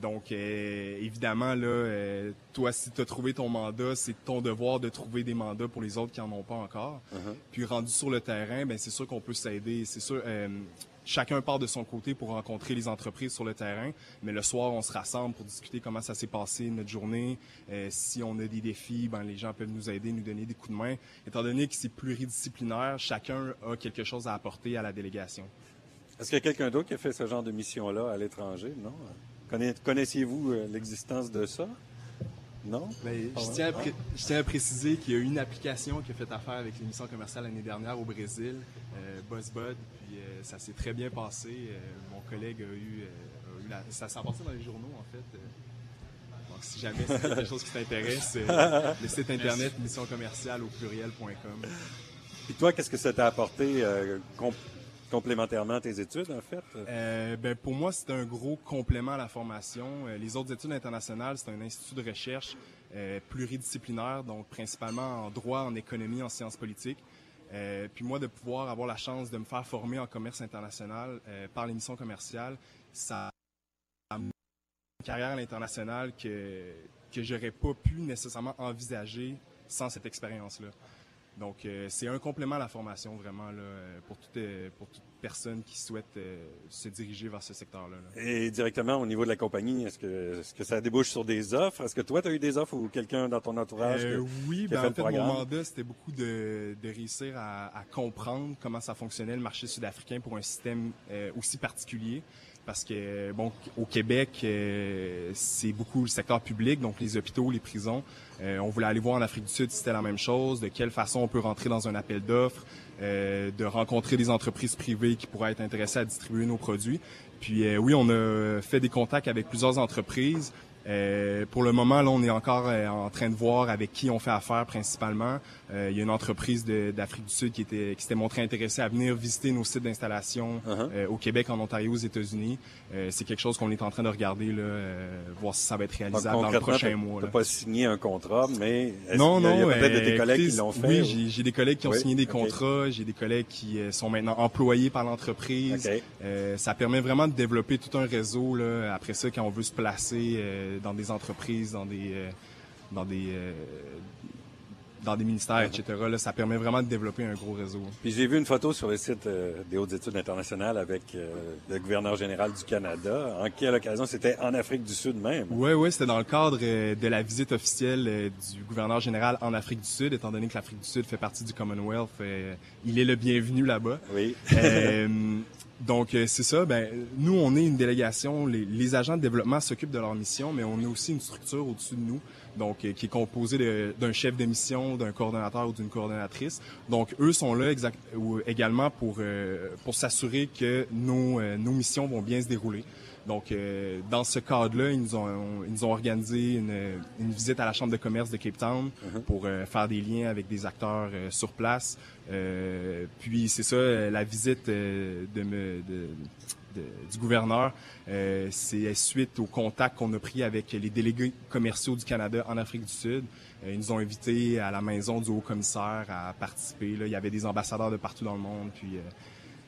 Donc, évidemment, là, toi, si tu as trouvé ton mandat, c'est ton devoir de trouver des mandats pour les autres qui en ont pas encore. Puis, rendu sur le terrain, c'est sûr qu'on peut s'aider. C'est sûr, chacun part de son côté pour rencontrer les entreprises sur le terrain, mais le soir, on se rassemble pour discuter comment ça s'est passé notre journée. Si on a des défis, les gens peuvent nous aider, nous donner des coups de main. Étant donné que c'est pluridisciplinaire, chacun a quelque chose à apporter à la délégation. Est-ce qu'il y a quelqu'un d'autre qui a fait ce genre de mission-là à l'étranger? Non? Connaissiez-vous l'existence de ça? Non? Je tiens à préciser qu'il y a une application qui a fait affaire avec l'émission commerciale l'année dernière au Brésil, BuzzBud, puis ça s'est très bien passé. Mon collègue a eu ça s'est passé dans les journaux, en fait. Donc, si jamais c'est quelque chose qui t'intéresse, le site internet missioncommerciale au pluriel.com. Et toi, qu'est-ce que ça t'a apporté complémentairement à tes études, en fait? Pour moi, c'est un gros complément à la formation. Les autres études internationales, c'est un institut de recherche pluridisciplinaire, donc principalement en droit, en économie, en sciences politiques. Puis moi, de pouvoir avoir la chance de me faire former en commerce international par l'émission commerciale, ça a une carrière à l'international que j'aurais pas pu nécessairement envisager sans cette expérience-là. Donc, c'est un complément à la formation, vraiment, là, pour toute personne qui souhaite se diriger vers ce secteur-là. Là. Et directement, au niveau de la compagnie, est-ce que ça débouche sur des offres? Est-ce que toi, tu as eu des offres ou quelqu'un dans ton entourage oui, en fait, mon mandat, c'était beaucoup de réussir à comprendre comment ça fonctionnait, le marché sud-africain, pour un système aussi particulier. Parce que, au Québec, c'est beaucoup le secteur public, donc les hôpitaux, les prisons. On voulait aller voir en Afrique du Sud si c'était la même chose, de quelle façon on peut rentrer dans un appel d'offres, de rencontrer des entreprises privées qui pourraient être intéressées à distribuer nos produits. Puis oui, on a fait des contacts avec plusieurs entreprises. Pour le moment, là, on est encore en train de voir avec qui on fait affaire principalement. Il y a une entreprise d'Afrique du Sud qui s'était montrée intéressée à venir visiter nos sites d'installation au Québec, en Ontario, aux États-Unis. C'est quelque chose qu'on est en train de regarder, là, voir si ça va être réalisable dans le prochain mois. Tu n'as pas signé un contrat, mais il y a peut-être de tes collègues qui l'ont fait? Oui, j'ai des collègues qui ont signé des contrats. J'ai des collègues qui sont maintenant employés par l'entreprise. Ça permet vraiment de développer tout un réseau. Là, après ça, quand on veut se placer dans des entreprises, dans des ministères, etc. Là, ça permet vraiment de développer un gros réseau. Puis j'ai vu une photo sur le site des Hautes études internationales avec le gouverneur général du Canada. En quelle occasion? C'était en Afrique du Sud même? Oui, c'était dans le cadre de la visite officielle du gouverneur général en Afrique du Sud, étant donné que l'Afrique du Sud fait partie du Commonwealth. Il est le bienvenu là-bas. Oui. Donc, c'est ça. Ben, nous, on est une délégation. Les agents de développement s'occupent de leur mission, mais on a aussi une structure au-dessus de nous, donc qui est composée d'un chef de mission, d'un coordonnateur ou d'une coordonnatrice. Donc, eux sont là également pour s'assurer que nos missions vont bien se dérouler. Donc, dans ce cadre-là, ils nous ont organisé une visite à la Chambre de commerce de Cape Town pour faire des liens avec des acteurs sur place. Puis, c'est ça, la visite du gouverneur, c'est suite au contact qu'on a pris avec les délégués commerciaux du Canada en Afrique du Sud. Ils nous ont invités à la maison du haut-commissaire à participer. Là, il y avait des ambassadeurs de partout dans le monde, puis...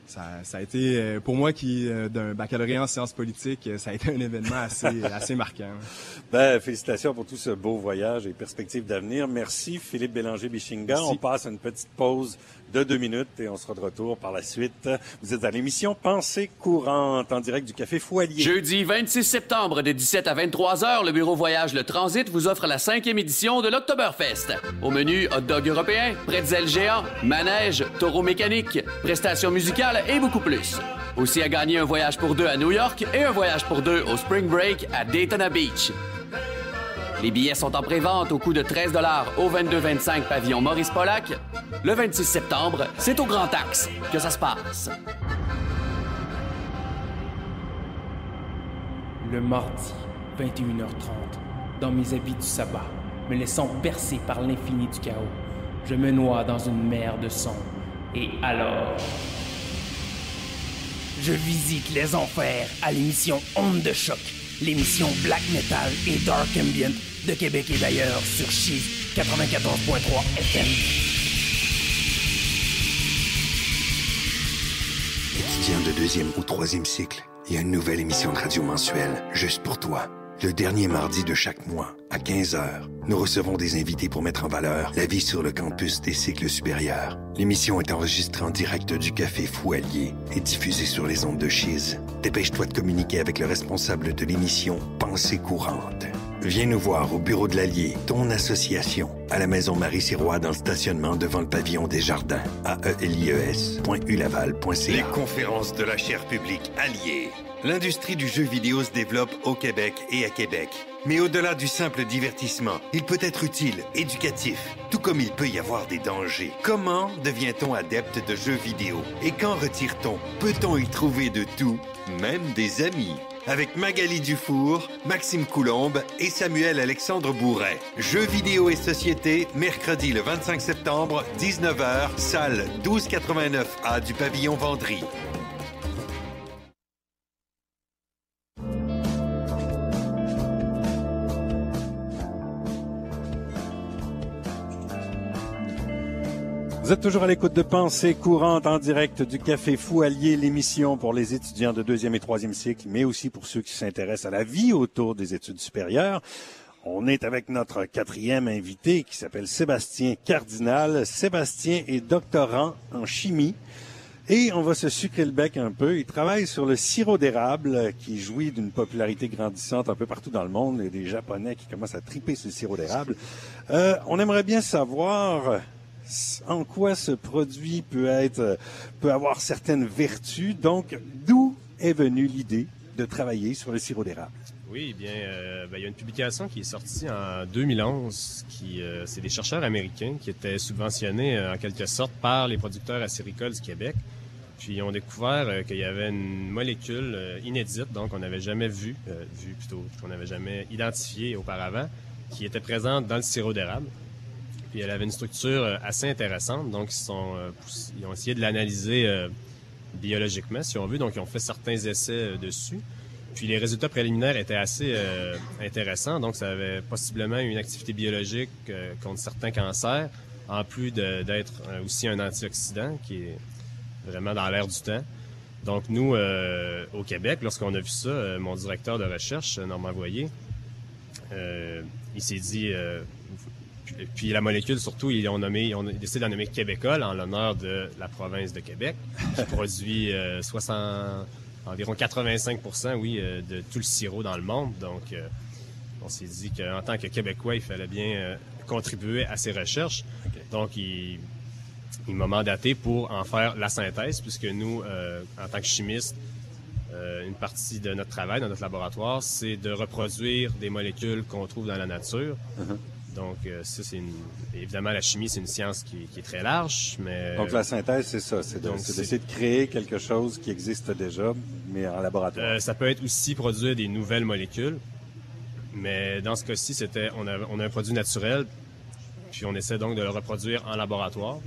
Ça a été, pour moi qui d'un baccalauréat en sciences politiques, ça a été un événement assez marquant. Ben, félicitations pour tout ce beau voyage et perspectives d'avenir. Merci Philippe Bélanger-Bichinga. On passe à une petite pause de 2 minutes et on sera de retour par la suite. Vous êtes à l'émission Pensée courante en direct du Café Foualier. Jeudi 26 septembre de 17 à 23 heures, le bureau Voyage Le Transit vous offre la 5e édition de l'Oktoberfest. Au menu, hot dog européen, pretzel géant, manège, taureau mécanique, prestations musicales et beaucoup plus. Aussi à gagner un voyage pour 2 à New York et un voyage pour 2 au Spring Break à Daytona Beach. Les billets sont en pré-vente au coût de 13 $ au 22-25 pavillon Maurice-Polac. Le 26 septembre, c'est au Grand Axe que ça se passe. Le mardi, 21h30, dans mes habits du sabbat, me laissant bercer par l'infini du chaos, je me noie dans une mer de son. Et alors... je visite les enfers à l'émission Onde de choc, l'émission Black Metal et Dark Ambient de Québec et d'ailleurs sur Chiz 94.3 FM. Étudiant de 2e ou 3e cycle, il y a une nouvelle émission de radio mensuelle juste pour toi. Le dernier mardi de chaque mois, à 15h, nous recevons des invités pour mettre en valeur la vie sur le campus des cycles supérieurs. L'émission est enregistrée en direct du Café Foualier et diffusée sur les ondes de Chiz. Dépêche-toi de communiquer avec le responsable de l'émission Pensée courante. Viens nous voir au bureau de l'Allier, ton association, à la maison Marie-Sirois dans le stationnement devant le pavillon des Jardins, aelies.ulaval.ca. Les conférences de la chaire publique Allier. L'industrie du jeu vidéo se développe au Québec et à Québec. Mais au-delà du simple divertissement, il peut être utile, éducatif, tout comme il peut y avoir des dangers. Comment devient-on adepte de jeux vidéo? Et qu'en retire-t-on? Peut-on y trouver de tout, même des amis? Avec Magali Dufour, Maxime Coulombe et Samuel Alexandre Bourret. Jeux vidéo et société, mercredi le 25 septembre, 19h, salle 1289A du pavillon Vendry. Vous êtes toujours à l'écoute de Pensée courante en direct du Café Foualier, l'émission pour les étudiants de 2e et 3e cycle, mais aussi pour ceux qui s'intéressent à la vie autour des études supérieures. On est avec notre 4e invité qui s'appelle Sébastien Cardinal. Sébastien est doctorant en chimie et on va se sucrer le bec un peu. Il travaille sur le sirop d'érable qui jouit d'une popularité grandissante un peu partout dans le monde. Il y a des Japonais qui commencent à triper sur le sirop d'érable. On aimerait bien savoir... en quoi ce produit peut avoir certaines vertus. Donc, d'où est venue l'idée de travailler sur le sirop d'érable? Oui, bien, il y a une publication qui est sortie en 2011, c'est des chercheurs américains qui étaient subventionnés en quelque sorte par les producteurs acéricoles du Québec. Puis ils ont découvert qu'il y avait une molécule inédite, donc on n'avait jamais qu'on n'avait jamais identifiée auparavant, qui était présente dans le sirop d'érable. Puis elle avait une structure assez intéressante, donc ils ont essayé de l'analyser biologiquement, si on veut, donc ils ont fait certains essais dessus. Puis les résultats préliminaires étaient assez intéressants, donc ça avait possiblement une activité biologique contre certains cancers, en plus d'être aussi un antioxydant qui est vraiment dans l'air du temps. Donc nous, au Québec, lorsqu'on a vu ça, mon directeur de recherche, Normand Voyer, il s'est dit... Puis la molécule, surtout, ils ont décidé d'en nommer Québécol en l'honneur de la province de Québec, qui produit environ 85%, de tout le sirop dans le monde. Donc, on s'est dit qu'en tant que Québécois, il fallait bien contribuer à ces recherches. Okay. Donc, il m'a mandaté pour en faire la synthèse, puisque nous, en tant que chimistes, une partie de notre travail dans notre laboratoire, c'est de reproduire des molécules qu'on trouve dans la nature. Donc, ça, évidemment, la chimie, c'est une science qui est très large, mais... Donc, la synthèse, c'est ça. C'est d'essayer de créer quelque chose qui existe déjà, mais en laboratoire. Ça peut être aussi produire des nouvelles molécules, mais dans ce cas-ci, on a un produit naturel, puis on essaie donc de le reproduire en laboratoire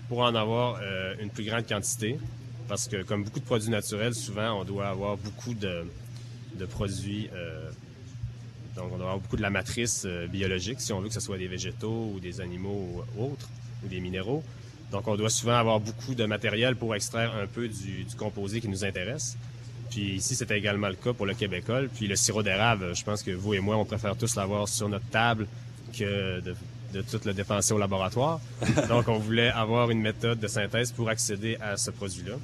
pour en avoir une plus grande quantité. Parce que, comme beaucoup de produits naturels, souvent, on doit avoir beaucoup de produits... donc, on doit avoir beaucoup de la matrice biologique, si on veut que ce soit des végétaux ou des animaux ou autres, ou des minéraux. Donc, on doit souvent avoir beaucoup de matériel pour extraire un peu du composé qui nous intéresse. Puis ici, c'était également le cas pour le Québécois. Puis le sirop d'érable, je pense que vous et moi, on préfère tous l'avoir sur notre table que de tout le dépenser au laboratoire. Donc, on voulait avoir une méthode de synthèse pour accéder à ce produit-là.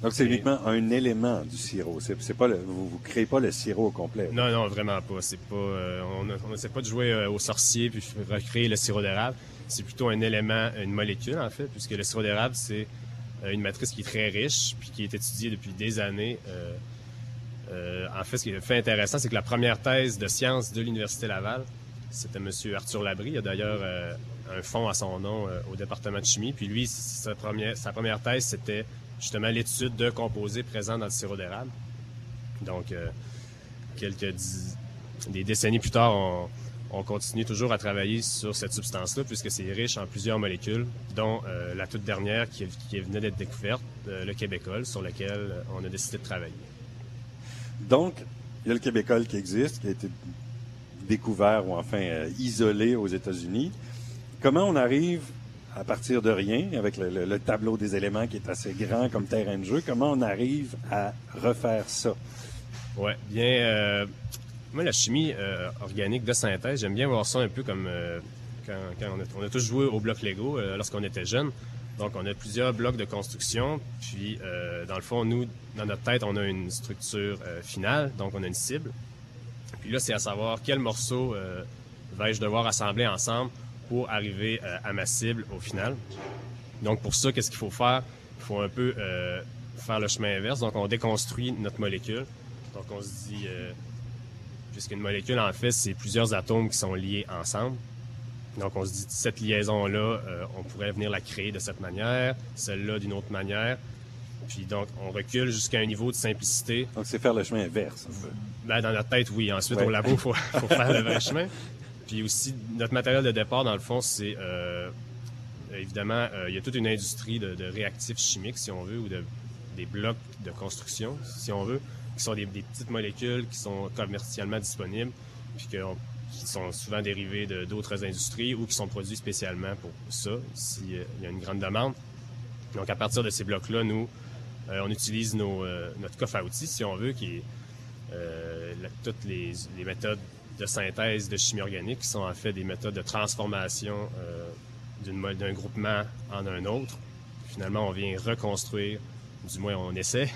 Donc, c'est uniquement un élément du sirop. C'est pas vous créez pas le sirop au complet. Non, non, vraiment pas. C'est pas. On n'essaie pas de jouer au sorcier puis recréer le sirop d'érable. C'est plutôt un élément, une molécule en fait, puisque le sirop d'érable c'est une matrice qui est très riche puis qui est étudiée depuis des années. En fait, ce qui est fait intéressant, c'est que la première thèse de sciences de l'Université Laval, c'était M. Arthur Labrie. Il y a d'ailleurs un fonds à son nom au département de chimie. Puis lui, sa première thèse, c'était justement l'étude de composés présents dans le sirop d'érable. Donc, des décennies plus tard, on continue toujours à travailler sur cette substance-là, puisque c'est riche en plusieurs molécules, dont la toute dernière qui venait d'être découverte, le québécois, sur lequel on a décidé de travailler. Donc, il y a le québécois qui existe, qui a été découvert ou enfin isolé aux États-Unis. Comment on arrive, à partir de rien, avec le tableau des éléments qui est assez grand comme terrain de jeu, comment on arrive à refaire ça? Oui, bien, moi, la chimie organique de synthèse, j'aime bien voir ça un peu comme quand on a tous joué au bloc Lego lorsqu'on était jeunes. Donc, on a plusieurs blocs de construction, puis dans le fond, nous, dans notre tête, on a une structure finale, donc on a une cible. Puis là, c'est à savoir quel morceau vais-je devoir assembler ensemble pour arriver à ma cible au final. Donc, pour ça, qu'est-ce qu'il faut faire? Il faut un peu faire le chemin inverse. Donc, on déconstruit notre molécule. Donc, on se dit, puisqu'une molécule, en fait, c'est plusieurs atomes qui sont liés ensemble. Donc, on se dit, cette liaison-là, on pourrait venir la créer de cette manière, celle-là d'une autre manière. Puis donc, on recule jusqu'à un niveau de simplicité. Donc, c'est faire le chemin inverse. Ben, dans notre tête, oui. Ensuite, au labo, il faut faire le vrai chemin. Puis aussi, notre matériel de départ, dans le fond, c'est... évidemment, il y a toute une industrie de réactifs chimiques, si on veut, ou des blocs de construction, si on veut, qui sont des petites molécules qui sont commercialement disponibles, puis qui sont souvent dérivées d'autres industries ou qui sont produits spécialement pour ça, s'il y a une grande demande. Donc, à partir de ces blocs-là, nous, on utilise notre coffre à outils, si on veut, qui est toutes les méthodes de synthèse de chimie organique, qui sont en fait des méthodes de transformation d'un groupement en un autre. Finalement, on vient reconstruire, du moins on essaie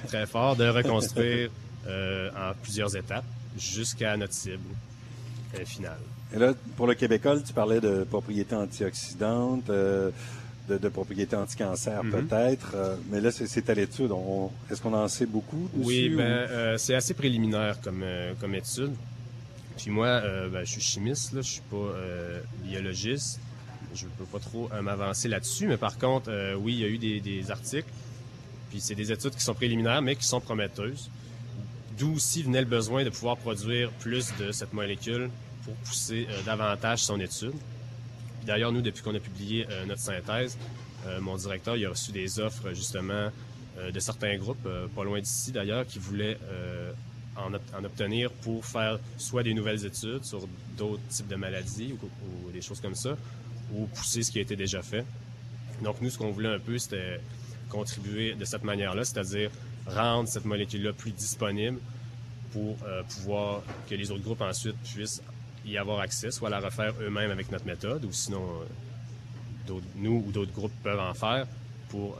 très fort de reconstruire en plusieurs étapes jusqu'à notre cible finale. Et là, pour le Québécois, tu parlais de propriétés antioxydantes, de propriétés anti-cancer peut-être, mais là, c'est à l'étude. Est-ce qu'on en sait beaucoup dessus? Oui, c'est assez préliminaire comme étude. Puis moi, je suis chimiste, là, je suis pas biologiste. Je peux pas trop m'avancer là-dessus, mais par contre, oui, il y a eu des articles. Puis c'est des études qui sont préliminaires, mais qui sont prometteuses. D'où aussi venait le besoin de pouvoir produire plus de cette molécule pour pousser davantage son étude. Puis d'ailleurs, nous, depuis qu'on a publié notre synthèse, mon directeur il a reçu des offres justement de certains groupes, pas loin d'ici d'ailleurs, qui voulaient en obtenir pour faire soit des nouvelles études sur d'autres types de maladies ou des choses comme ça, ou pousser ce qui a été déjà fait. Donc nous, ce qu'on voulait un peu, c'était contribuer de cette manière-là, c'est-à-dire rendre cette molécule-là plus disponible pour pouvoir que les autres groupes ensuite puissent y avoir accès, soit la refaire eux-mêmes avec notre méthode, ou sinon nous ou d'autres groupes peuvent en faire pour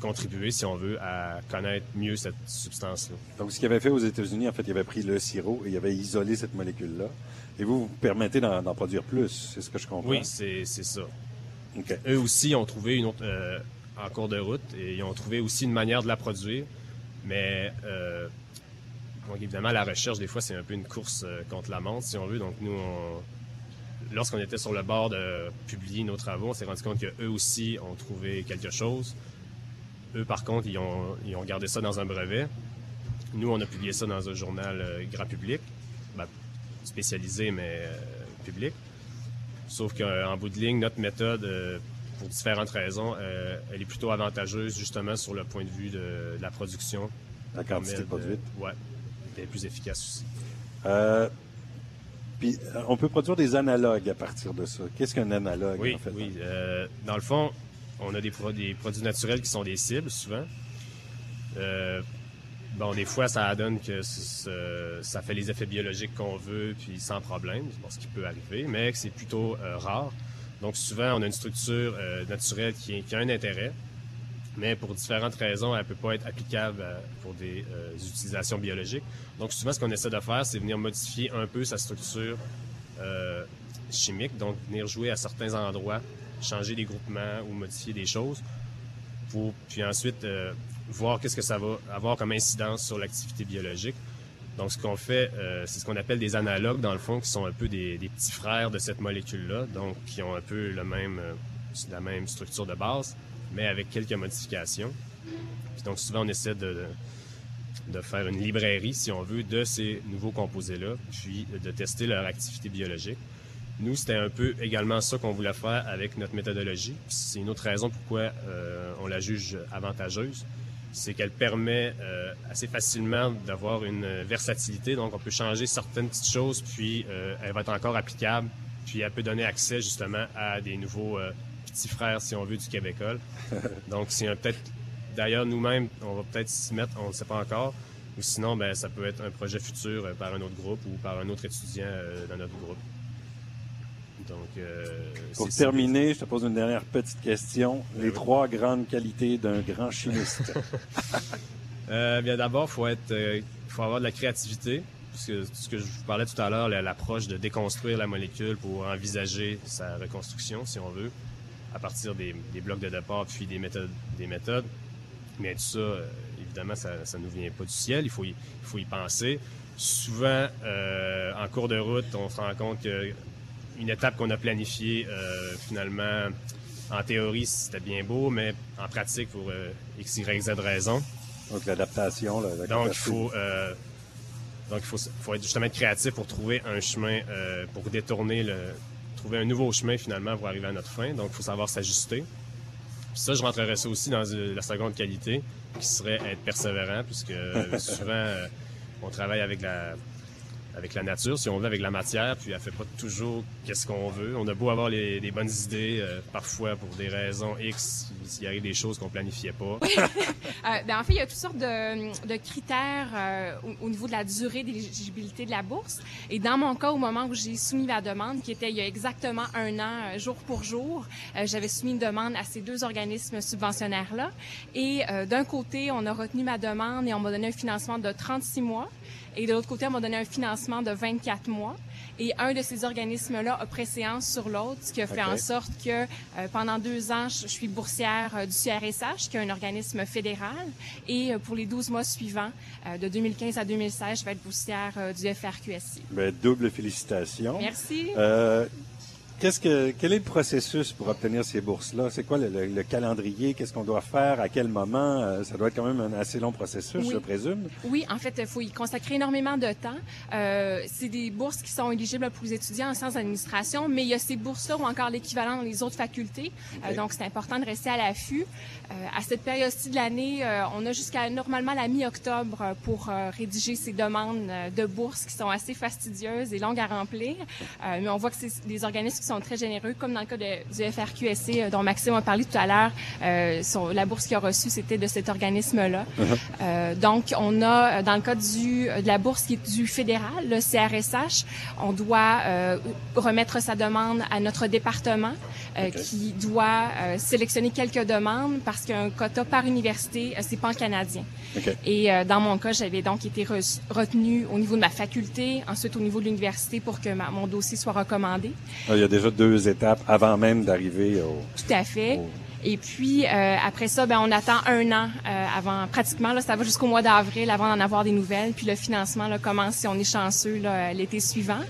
contribuer, si on veut, à connaître mieux cette substance-là. Donc, ce qu'il avait fait aux États-Unis, en fait, il avait pris le sirop et il avait isolé cette molécule-là. Et vous permettez d'en produire plus, c'est ce que je comprends? Oui, c'est ça. Okay. Eux aussi ont trouvé une autre, en cours de route, et ils ont trouvé aussi une manière de la produire. Mais donc évidemment, la recherche, des fois, c'est un peu une course contre la montre, si on veut. Donc nous, lorsqu'on était sur le bord de publier nos travaux, on s'est rendu compte qu'eux aussi ont trouvé quelque chose. Eux, par contre, ils ont gardé ça dans un brevet. Nous, on a publié ça dans un journal grand public, spécialisé, mais public. Sauf qu'en bout de ligne, notre méthode, pour différentes raisons, elle est plutôt avantageuse, justement, sur le point de vue de la production. La quantité produite. Oui, elle est plus efficace aussi. Puis, on peut produire des analogues à partir de ça. Qu'est-ce qu'un analogue, oui, en fait? Oui, dans le fond, on a des produits naturels qui sont des cibles, souvent. Des fois, ça donne que ça fait les effets biologiques qu'on veut, puis sans problème, ce qui peut arriver, mais c'est plutôt rare. Donc, souvent, on a une structure naturelle qui a un intérêt, mais pour différentes raisons, elle ne peut pas être applicable pour des utilisations biologiques. Donc, souvent, ce qu'on essaie de faire, c'est venir modifier un peu sa structure chimique, donc venir jouer à certains endroits, changer des groupements ou modifier des choses, puis ensuite voir qu'est-ce que ça va avoir comme incidence sur l'activité biologique. Donc, ce qu'on fait, c'est ce qu'on appelle des analogues, dans le fond, qui sont un peu des petits frères de cette molécule-là, donc qui ont un peu la même structure de base, mais avec quelques modifications. Puis donc, souvent, on essaie de faire une librairie, si on veut, de ces nouveaux composés-là, puis de tester leur activité biologique. Nous, c'était un peu également ça qu'on voulait faire avec notre méthodologie. C'est une autre raison pourquoi on la juge avantageuse. C'est qu'elle permet assez facilement d'avoir une versatilité. Donc, on peut changer certaines petites choses, puis elle va être encore applicable. Puis, elle peut donner accès, justement, à des nouveaux petits frères, si on veut, du Québécois. Donc, c'est peut-être... D'ailleurs, nous-mêmes, on va peut-être s'y mettre, on ne sait pas encore. Ou sinon, ça peut être un projet futur par un autre groupe ou par un autre étudiant dans notre groupe. Donc, pour terminer, je te pose une dernière petite question. Les trois grandes qualités d'un grand chimiste. Bien d'abord, faut avoir de la créativité, puisque ce que je vous parlais tout à l'heure, l'approche de déconstruire la molécule pour envisager sa reconstruction, si on veut, à partir des blocs de départ puis des méthodes. Mais tout ça, évidemment, ça nous vient pas du ciel. Il faut y penser. Souvent, en cours de route, on se rend compte que une étape qu'on a planifiée, finalement, en théorie, c'était bien beau, mais en pratique, pour X, Y, Z raison. Donc, l'adaptation, Donc, il faut justement être créatif pour trouver un chemin, pour détourner trouver un nouveau chemin, finalement, pour arriver à notre fin. Donc, il faut savoir s'ajuster. Puis ça, je rentrerais ça aussi dans la seconde qualité, qui serait être persévérant, puisque souvent, on travaille avec la nature, si on veut, avec la matière, puis elle fait pas toujours qu'est-ce qu'on veut. On a beau avoir des bonnes idées, parfois pour des raisons X, s'il arrive des choses qu'on planifiait pas. En fait, il y a toutes sortes de critères au niveau de la durée d'éligibilité de la bourse. Et dans mon cas, au moment où j'ai soumis ma demande, qui était il y a exactement 1 an, jour pour jour, j'avais soumis une demande à ces 2 organismes subventionnaires-là. Et d'un côté, on a retenu ma demande et on m'a donné un financement de 36 mois. Et de l'autre côté, on m'a donné un financement de 24 mois. Et un de ces organismes-là a préséance sur l'autre, ce qui a fait en sorte que pendant 2 ans, je suis boursière du CRSH, qui est un organisme fédéral. Et pour les 12 mois suivants, de 2015 à 2016, je vais être boursière du FRQSI. Double félicitations. Merci. Quel est le processus pour obtenir ces bourses-là? C'est quoi le calendrier? Qu'est-ce qu'on doit faire? À quel moment? Ça doit être quand même un assez long processus, je présume. Oui, en fait, il faut y consacrer énormément de temps. C'est des bourses qui sont éligibles pour les étudiants en sciences d'administration, mais il y a ces bourses-là ou encore l'équivalent dans les autres facultés. Donc, c'est important de rester à l'affût. À cette période-ci de l'année, on a jusqu'à normalement la mi-octobre pour rédiger ces demandes de bourses qui sont assez fastidieuses et longues à remplir. Mais on voit que c'est des organismes qui sont très généreux, comme dans le cas du FRQSC dont Maxime a parlé tout à l'heure. La bourse qu'il a reçue, c'était de cet organisme-là. Donc, on a, dans le cas de la bourse qui est du fédéral, le CRSH, on doit remettre sa demande à notre département qui doit sélectionner quelques demandes parce qu'il y a un quota par université, c'est pan-canadien. Et dans mon cas, j'avais donc été retenue au niveau de ma faculté, ensuite au niveau de l'université pour que mon dossier soit recommandé. Il y a déjà 2 étapes avant même d'arriver au... Tout à fait. Et puis, après ça, on attend 1 an avant, pratiquement, là, ça va jusqu'au mois d'avril avant d'en avoir des nouvelles. Puis le financement là, commence, si on est chanceux, là, l'été suivant.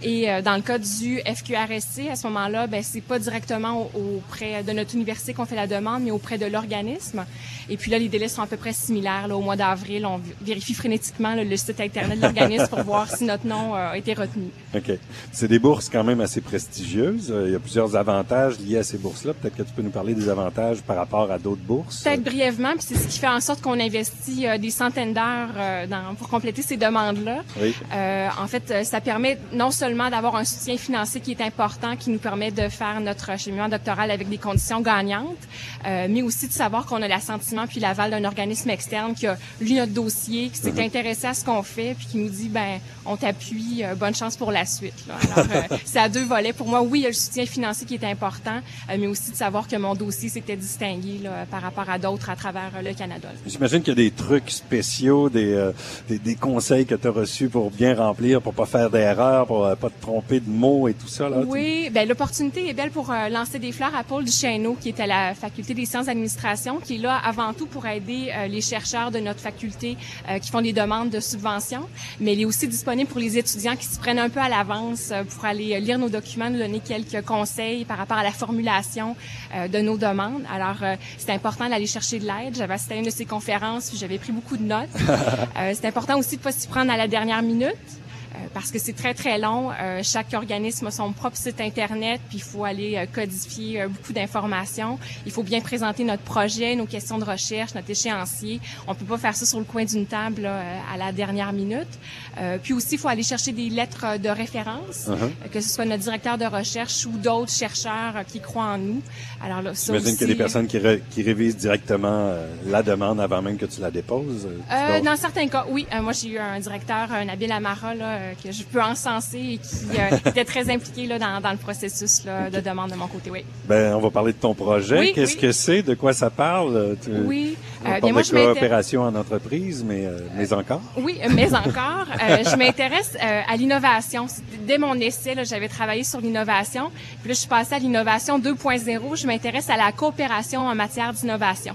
Et dans le cas du FQRSC, à ce moment-là, c'est pas directement auprès de notre université qu'on fait la demande, mais auprès de l'organisme. Et puis là, les délais sont à peu près similaires. Là, au mois d'avril, on vérifie frénétiquement là, le site Internet de l'organisme pour voir si notre nom a été retenu. OK. C'est des bourses quand même assez prestigieuses. Il y a plusieurs avantages liés à ces bourses-là. Peut-être que tu peux nous parler des avantages par rapport à d'autres bourses? Peut-être brièvement, puis c'est ce qui fait en sorte qu'on investit des centaines d'heures pour compléter ces demandes-là. Oui. En fait, ça permet non seulement d'avoir un soutien financier qui est important, qui nous permet de faire notre acheminement doctoral avec des conditions gagnantes, mais aussi de savoir qu'on a l'assentiment puis l'aval d'un organisme externe qui a lu notre dossier, qui s'est intéressé à ce qu'on fait, puis qui nous dit, on t'appuie, bonne chance pour la suite. Là. Alors, c'est à 2 volets. Pour moi, oui, il y a le soutien financier qui est important, mais aussi de savoir que mon dossier s'était distingué là, par rapport à d'autres à travers le Canada. J'imagine qu'il y a des trucs spéciaux, des conseils que tu as reçus pour bien remplir, pour pas faire d'erreurs, pour pas te tromper de mots et tout ça. Là, oui, l'opportunité est belle pour lancer des fleurs à Paul Duchesneau, qui est à la Faculté des sciences d'administration, qui est là avant tout pour aider les chercheurs de notre faculté qui font des demandes de subventions, mais il est aussi disponible pour les étudiants qui se prennent un peu à l'avance pour aller lire nos documents, nous donner quelques conseils par rapport à la formulation de nos demandes. Alors, c'est important d'aller chercher de l'aide. J'avais assisté à une de ces conférences, puis j'avais pris beaucoup de notes. C'est important aussi de pas s'y prendre à la dernière minute. Parce que c'est très, très long. Chaque organisme a son propre site Internet, puis il faut aller codifier beaucoup d'informations. Il faut bien présenter notre projet, nos questions de recherche, notre échéancier. On peut pas faire ça sur le coin d'une table là, à la dernière minute. Puis aussi, il faut aller chercher des lettres de référence, que ce soit notre directeur de recherche ou d'autres chercheurs qui croient en nous. Alors là, ça j'imagine qu'il y a des personnes qui révisent directement la demande avant même que tu la déposes. Dans certains cas, oui. Moi, j'ai eu un directeur, Nabil Amara, là, que je peux encenser et qui était très impliqué là, dans le processus là, de demande de mon côté, oui. On va parler de ton projet. Oui, Qu'est-ce que c'est? De quoi ça parle? Oui. On parle de coopération en entreprise, mais encore? Oui, mais encore. Je m'intéresse à l'innovation. Dès mon essai, là, j'avais travaillé sur l'innovation. Puis là, je suis passée à l'innovation 2.0. Je m'intéresse à la coopération en matière d'innovation.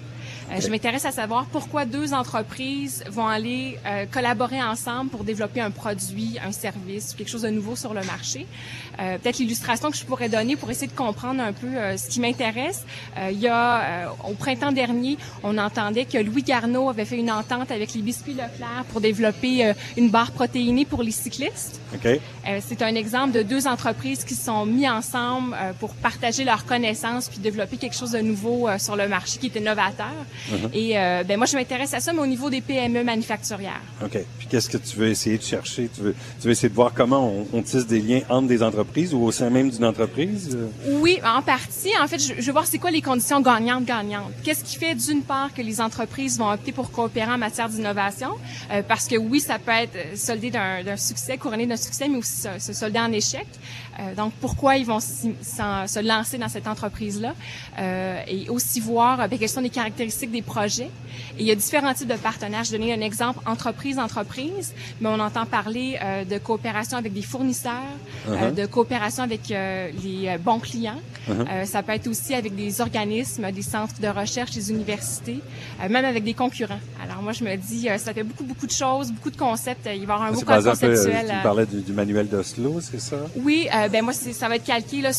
Je m'intéresse à savoir pourquoi 2 entreprises vont aller collaborer ensemble pour développer un produit, un service, quelque chose de nouveau sur le marché. Peut-être l'illustration que je pourrais donner pour essayer de comprendre un peu ce qui m'intéresse. Il y a au printemps dernier, on entendait que Louis Garneau avait fait une entente avec les biscuits Leclerc pour développer une barre protéinée pour les cyclistes. Okay. C'est un exemple de 2 entreprises qui se sont mis ensemble pour partager leurs connaissances puis développer quelque chose de nouveau sur le marché qui était novateur. Et moi, je m'intéresse à ça, mais au niveau des PME manufacturières. OK. Puis qu'est-ce que tu veux essayer de chercher? Tu veux essayer de voir comment on tisse des liens entre des entreprises ou au sein même d'une entreprise? Oui, en partie. En fait, je veux voir c'est quoi les conditions gagnantes-gagnantes. Qu'est-ce qui fait, d'une part, que les entreprises vont opter pour coopérer en matière d'innovation? Parce que oui, ça peut être soldé d'un succès, couronné d'un succès, mais aussi se solder en échec. Donc, pourquoi ils vont se lancer dans cette entreprise-là? Et aussi voir quelles sont les caractéristiques des projets. Et il y a différents types de partenaires. Je vais donner un exemple entreprise-entreprise, mais on entend parler de coopération avec des fournisseurs, de coopération avec les bons clients. Ça peut être aussi avec des organismes, des centres de recherche, des universités, même avec des concurrents. Alors moi, je me dis, ça fait beaucoup de choses, beaucoup de concepts. Il va y avoir un beau code conceptuel. Tu parlais du manuel d'Oslo, c'est ça? Oui, moi, ça va être calqué là,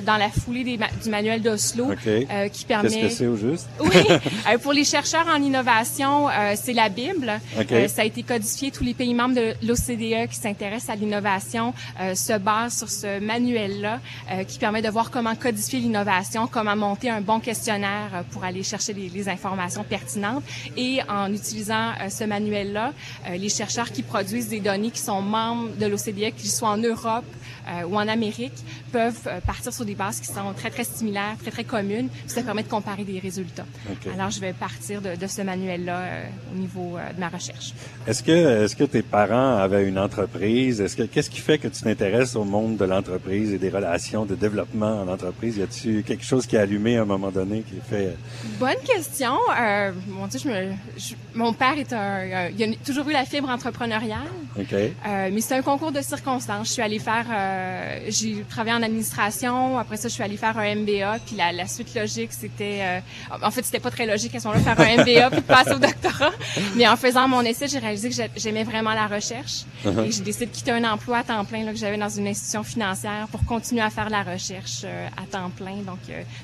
dans la foulée du manuel d'Oslo, qui permet... Qu'est-ce que c'est au juste? Oui, pour les chercheurs en innovation, c'est la Bible. Ça a été codifié. Tous les pays membres de l'OCDE qui s'intéressent à l'innovation se basent sur ce manuel-là qui permet de voir comment codifier l'innovation, comment monter un bon questionnaire pour aller chercher les informations pertinentes. Et en utilisant ce manuel-là, les chercheurs qui produisent des données qui sont membres de l'OCDE, qu'ils soient en Europe ou en Amérique, peuvent partir sur des bases qui sont très, très similaires, très, très communes. Ça permet de comparer des résultats. Alors, je vais partir de ce manuel-là au niveau de ma recherche. Est-ce que tes parents avaient une entreprise? Qu'est-ce qui fait que tu t'intéresses au monde de l'entreprise et des relations de développement en entreprise? Y a-t-il quelque chose qui a allumé à un moment donné qui fait... Bonne question. Mon père il a toujours eu la fibre entrepreneuriale. Mais c'est un concours de circonstances. Je suis allée faire j'ai travaillé en administration. Après ça, je suis allée faire un MBA. Puis la suite logique, c'était... en fait, c'était pas très logique à ce moment-là, faire un MBA puis de passer au doctorat. Mais en faisant mon essai, j'ai réalisé que j'aimais vraiment la recherche. Et j'ai décidé de quitter un emploi à temps plein là, que j'avais dans une institution financière pour continuer à faire la recherche à temps plein. Donc,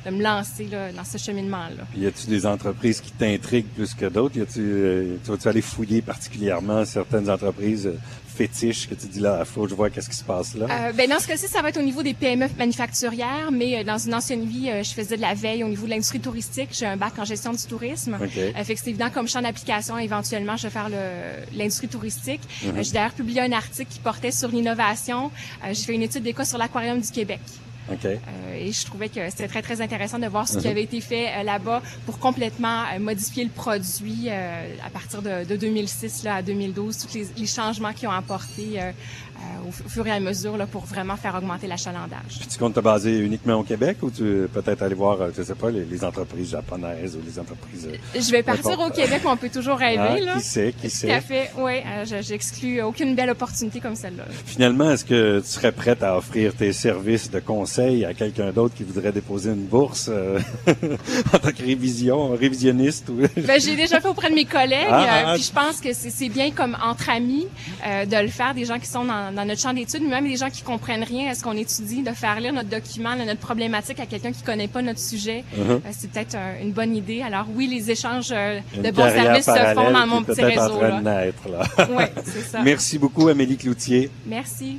de me lancer là, dans ce cheminement-là. Puis, y a-tu des entreprises qui t'intriguent plus que d'autres? Tu vas-tu aller fouiller particulièrement certaines entreprises fétiches que tu dis là, il faut que je vois qu'est-ce qui se passe là? Dans ce cas-ci, ça va être au niveau des PME manufacturières, mais dans une ancienne vie, je faisais de la veille au niveau de l'industrie touristique. J'ai un bac en gestion du tourisme. Okay. Fait que c'est évident comme champ d'application, éventuellement, je vais faire l'industrie touristique. J'ai d'ailleurs publié un article qui portait sur l'innovation. J'ai fait une étude des cas sur l'Aquarium du Québec. Okay. Et je trouvais que c'était très, très intéressant de voir ce qui avait été fait là-bas pour complètement modifier le produit à partir de 2006 là, à 2012, tous les changements qui ont apporté au fur et à mesure là, pour vraiment faire augmenter l'achalandage. Puis tu comptes te baser uniquement au Québec ou tu peut-être aller voir, je sais pas, les entreprises japonaises ou les entreprises... Je vais partir au Québec, mais on peut toujours rêver. Là. Qui sait? Tout à fait, oui. J'exclus aucune belle opportunité comme celle-là. Finalement, est-ce que tu serais prête à offrir tes services de conseil à quelqu'un d'autre qui voudrait déposer une bourse en tant que révisionniste? Ou... j'ai déjà fait auprès de mes collègues, puis je pense que c'est bien comme entre amis de le faire, des gens qui sont dans notre champ d'études, mais même des gens qui comprennent rien à ce qu'on étudie, de faire lire notre document, notre problématique à quelqu'un qui connaît pas notre sujet. C'est peut-être une bonne idée. Alors oui, les échanges de bons services se font dans mon petit réseau. En train de naître, là. Oui, c'est ça. Merci beaucoup, Amélie Cloutier. Merci.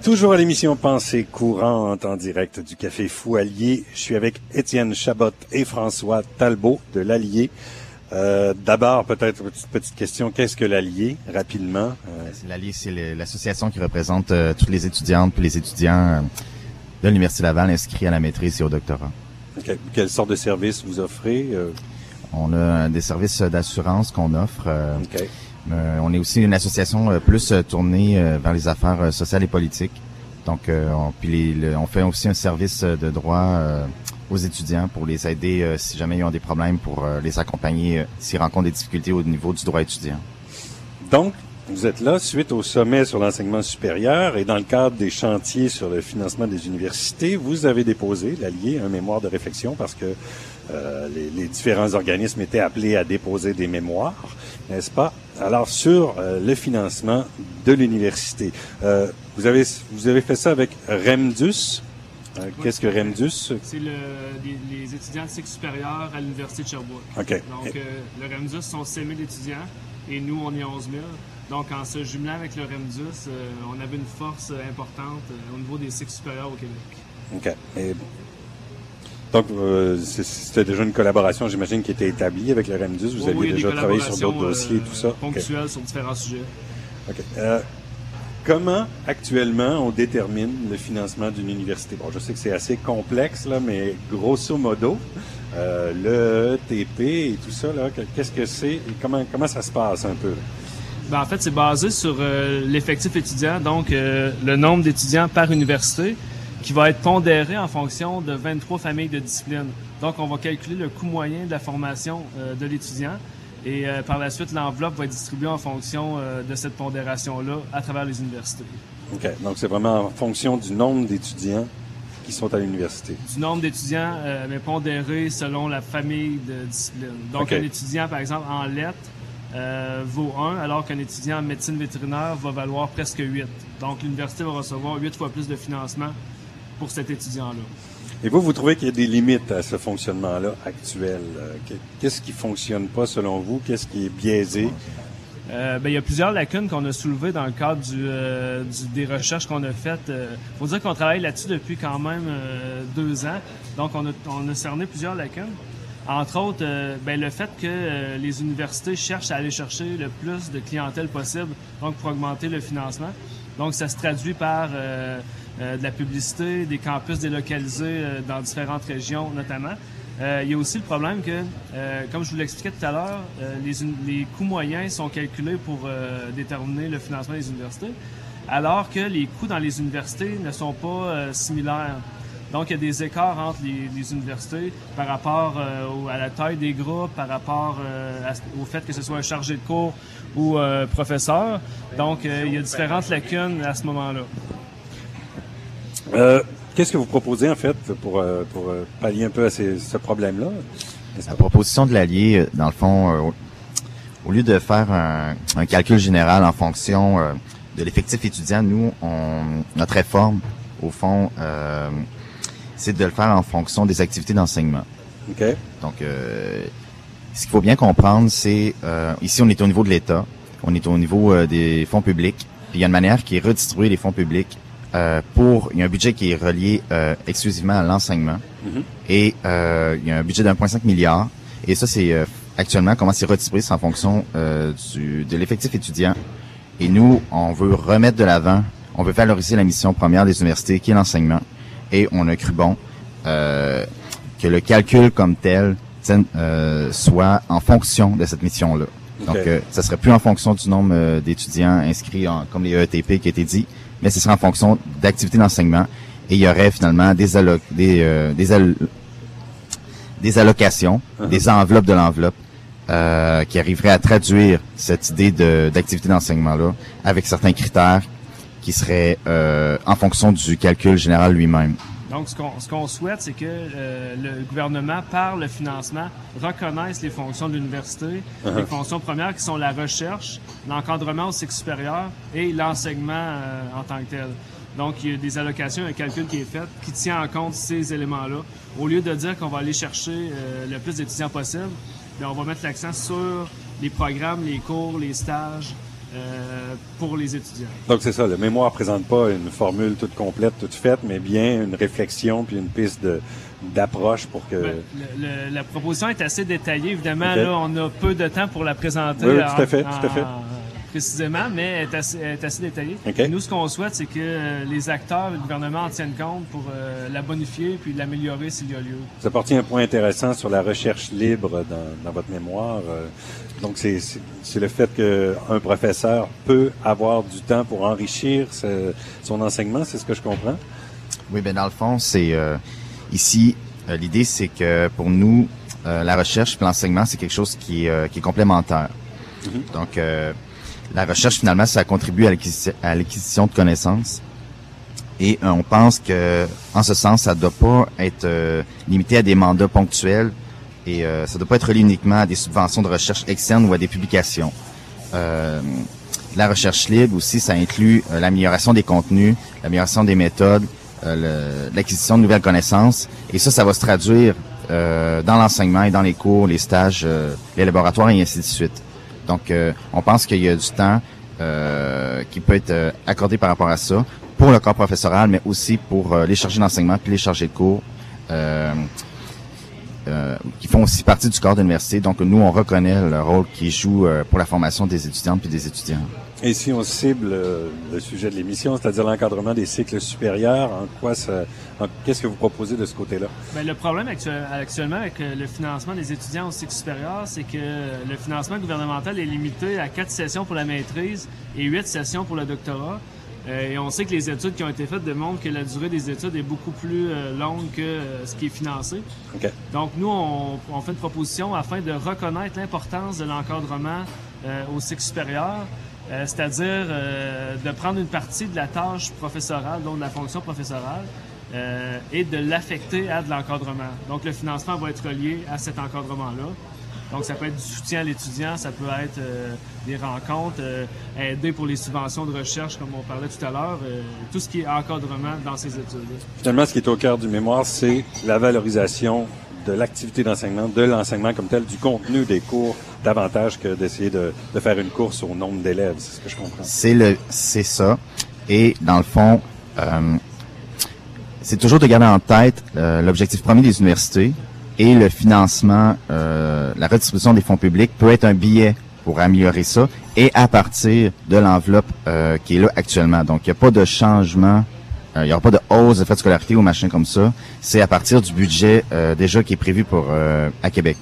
Toujours à l'émission Pensée courante en direct du Café Fou-Allier. Je suis avec Étienne Chabot et François Talbot de l'Allier. D'abord, peut-être une petite question. Qu'est-ce que l'Allier, rapidement? L'Allier, c'est l'association qui représente toutes les étudiantes et les étudiants de l'Université Laval inscrits à la maîtrise et au doctorat. Okay. Quelle sorte de services vous offrez? On a des services d'assurance qu'on offre. On est aussi une association plus tournée vers les affaires sociales et politiques. Donc, on fait aussi un service de droit aux étudiants pour les aider si jamais ils ont des problèmes, pour les accompagner s'ils rencontrent des difficultés au niveau du droit étudiant. Donc, vous êtes là suite au sommet sur l'enseignement supérieur et dans le cadre des chantiers sur le financement des universités, vous avez déposé, l'Allier, un mémoire de réflexion parce que les différents organismes étaient appelés à déposer des mémoires, n'est-ce pas? Alors, sur le financement de l'université, vous avez fait ça avec REMDUS. Qu'est-ce que REMDUS? C'est les étudiants de cycle supérieur à l'Université de Sherbrooke. Okay. Donc, le REMDUS sont 7 000 étudiants et nous, on est 11 000. Donc, en se jumelant avec le REMDUS, on avait une force importante au niveau des cycles supérieurs au Québec. OK. Donc, c'était déjà une collaboration, j'imagine, qui était établie avec le REMDUS. Vous aviez déjà travaillé sur d'autres dossiers et tout ça? Ponctuelles sur différents sujets. OK. Comment, actuellement, on détermine le financement d'une université? Bon, je sais que c'est assez complexe, là, mais grosso modo, le ETP et tout ça, là, qu'est-ce que c'est et comment ça se passe un peu? En fait, c'est basé sur l'effectif étudiant, donc le nombre d'étudiants par université, qui va être pondéré en fonction de 23 familles de disciplines. Donc, on va calculer le coût moyen de la formation de l'étudiant et par la suite, l'enveloppe va être distribuée en fonction de cette pondération-là à travers les universités. OK. Donc, c'est vraiment en fonction du nombre d'étudiants qui sont à l'université. Du nombre d'étudiants, mais pondéré selon la famille de disciplines. Donc, un étudiant, par exemple, en lettres, vaut 1, alors qu'un étudiant en médecine vétérinaire va valoir presque 8. Donc, l'université va recevoir 8 fois plus de financement pour cet étudiant-là. Et vous trouvez qu'il y a des limites à ce fonctionnement-là actuel? Qu'est-ce qui fonctionne pas selon vous? Qu'est-ce qui est biaisé? Il y a plusieurs lacunes qu'on a soulevées dans le cadre des recherches qu'on a faites. Faut dire qu'on travaille là-dessus depuis quand même 2 ans. Donc, on a cerné plusieurs lacunes. Entre autres, le fait que les universités cherchent à aller chercher le plus de clientèle possible, donc pour augmenter le financement. Donc, ça se traduit par de la publicité, des campus délocalisés dans différentes régions notamment. Il y a aussi le problème que, comme je vous l'expliquais tout à l'heure, les coûts moyens sont calculés pour déterminer le financement des universités. alors que les coûts dans les universités ne sont pas similaires. Donc, il y a des écarts entre les universités par rapport à la taille des groupes, par rapport au fait que ce soit un chargé de cours ou professeur. Donc, il y a différentes lacunes à ce moment-là. Qu'est-ce que vous proposez, en fait, pour pallier un peu à ce problème-là? La proposition de l'Allier, dans le fond, au lieu de faire un calcul général en fonction de l'effectif étudiant, nous, notre réforme, au fond, c'est de le faire en fonction des activités d'enseignement. Okay. Donc, ce qu'il faut bien comprendre, c'est ici, on est au niveau de l'État, on est au niveau des fonds publics, puis il y a une manière qui est redistribuer les fonds publics il y a un budget qui est relié exclusivement à l'enseignement, et il y a un budget d'1,5 milliard, et ça, c'est actuellement comment c'est redistribué, c'est en fonction de l'effectif étudiant. Et nous, on veut remettre de l'avant, on veut valoriser la mission première des universités, qui est l'enseignement. Et on a cru bon que le calcul comme tel soit en fonction de cette mission-là. Donc, ça serait plus en fonction du nombre d'étudiants inscrits comme les EETP qui a été dit, mais ce serait en fonction d'activités d'enseignement. Et il y aurait finalement des allocations, des enveloppes de l'enveloppe qui arriveraient à traduire cette idée d'activité d'enseignement-là avec certains critères qui serait en fonction du calcul général lui-même. Donc, ce qu'on souhaite, c'est que le gouvernement, par le financement, reconnaisse les fonctions de l'université, les fonctions premières qui sont la recherche, l'encadrement au cycle supérieur et l'enseignement en tant que tel. Donc, il y a des allocations, un calcul qui est fait qui tient en compte ces éléments-là. Au lieu de dire qu'on va aller chercher le plus d'étudiants possible, bien, on va mettre l'accent sur les programmes, les cours, les stages, pour les étudiants. Donc c'est ça, le mémoire présente pas une formule toute complète, toute faite, mais bien une réflexion puis une piste d'approche pour que... La proposition est assez détaillée. Évidemment, là, on a peu de temps pour la présenter. Oui, tout à fait. Précisément, mais elle est assez détaillée. Nous, ce qu'on souhaite, c'est que les acteurs, le gouvernement en tiennent compte pour la bonifier puis l'améliorer s'il y a lieu. Vous apportez un point intéressant sur la recherche libre dans votre mémoire. Donc, c'est le fait qu'un professeur peut avoir du temps pour enrichir son enseignement, c'est ce que je comprends? Oui, ben dans le fond, c'est ici, l'idée, c'est que pour nous, la recherche et l'enseignement, c'est quelque chose qui est complémentaire. Donc, la recherche, finalement, ça contribue à l'acquisition de connaissances. Et on pense que, en ce sens, ça ne doit pas être limité à des mandats ponctuels et ça ne doit pas être relié uniquement à des subventions de recherche externes ou à des publications. La recherche libre aussi, ça inclut l'amélioration des contenus, l'amélioration des méthodes, l'acquisition de nouvelles connaissances. Et ça va se traduire dans l'enseignement et dans les cours, les stages, les laboratoires et ainsi de suite. Donc, on pense qu'il y a du temps qui peut être accordé par rapport à ça pour le corps professoral, mais aussi pour les chargés d'enseignement puis les chargés de cours qui font aussi partie du corps d'université. Donc, nous, on reconnaît le rôle qu'ils jouent pour la formation des étudiantes puis des étudiants. Et si on cible le sujet de l'émission, c'est-à-dire l'encadrement des cycles supérieurs, qu'est-ce que vous proposez de ce côté-là? Bien, le problème actuellement avec le financement des étudiants au cycle supérieur, c'est que le financement gouvernemental est limité à 4 sessions pour la maîtrise et 8 sessions pour le doctorat. Et on sait que les études qui ont été faites démontrent que la durée des études est beaucoup plus longue que ce qui est financé. Donc, nous, on fait une proposition afin de reconnaître l'importance de l'encadrement au cycle supérieur, c'est-à-dire de prendre une partie de la tâche professorale, donc de la fonction professorale, et de l'affecter à de l'encadrement. Donc, le financement va être relié à cet encadrement-là. Donc, ça peut être du soutien à l'étudiant, ça peut être des rencontres, aider pour les subventions de recherche, comme on parlait tout à l'heure, tout ce qui est encadrement dans ces études. Finalement, ce qui est au cœur du mémoire, c'est la valorisation de l'activité d'enseignement, de l'enseignement comme tel, du contenu des cours, davantage que d'essayer de faire une course au nombre d'élèves. C'est ce que je comprends. C'est ça. Et dans le fond, c'est toujours de garder en tête l'objectif premier des universités. Et le financement, la redistribution des fonds publics peut être un billet pour améliorer ça, et à partir de l'enveloppe qui est là actuellement. Donc, il n'y a pas de changement, il n'y aura pas de hausse de frais de scolarité ou machin comme ça. C'est à partir du budget déjà qui est prévu à Québec.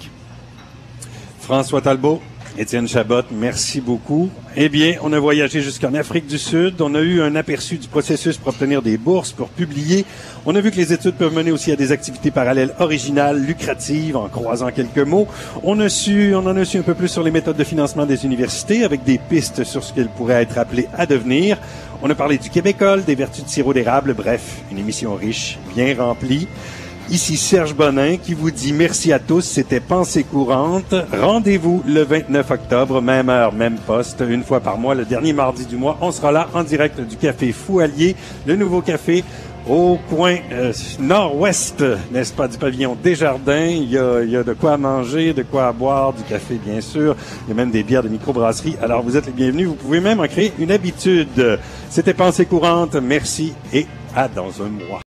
François Talbot, Étienne Chabot, merci beaucoup. Eh bien, on a voyagé jusqu'en Afrique du Sud. On a eu un aperçu du processus pour obtenir des bourses, pour publier. On a vu que les études peuvent mener aussi à des activités parallèles originales, lucratives, en croisant quelques mots. On en a su un peu plus sur les méthodes de financement des universités, avec des pistes sur ce qu'elles pourraient être appelées à devenir. On a parlé du Québécole, des vertus du sirop d'érable. Bref, une émission riche, bien remplie. Ici Serge Bonin qui vous dit merci à tous, c'était Pensée courante. Rendez-vous le 29 octobre, même heure, même poste, une fois par mois, le dernier mardi du mois. On sera là en direct du Café Fouallier, le nouveau café au coin nord-ouest, n'est-ce pas, du pavillon Desjardins. Il y a de quoi manger, de quoi boire, du café bien sûr. Il y a même des bières de microbrasserie. Alors vous êtes les bienvenus, vous pouvez même en créer une habitude. C'était Pensée courante, merci et à dans un mois.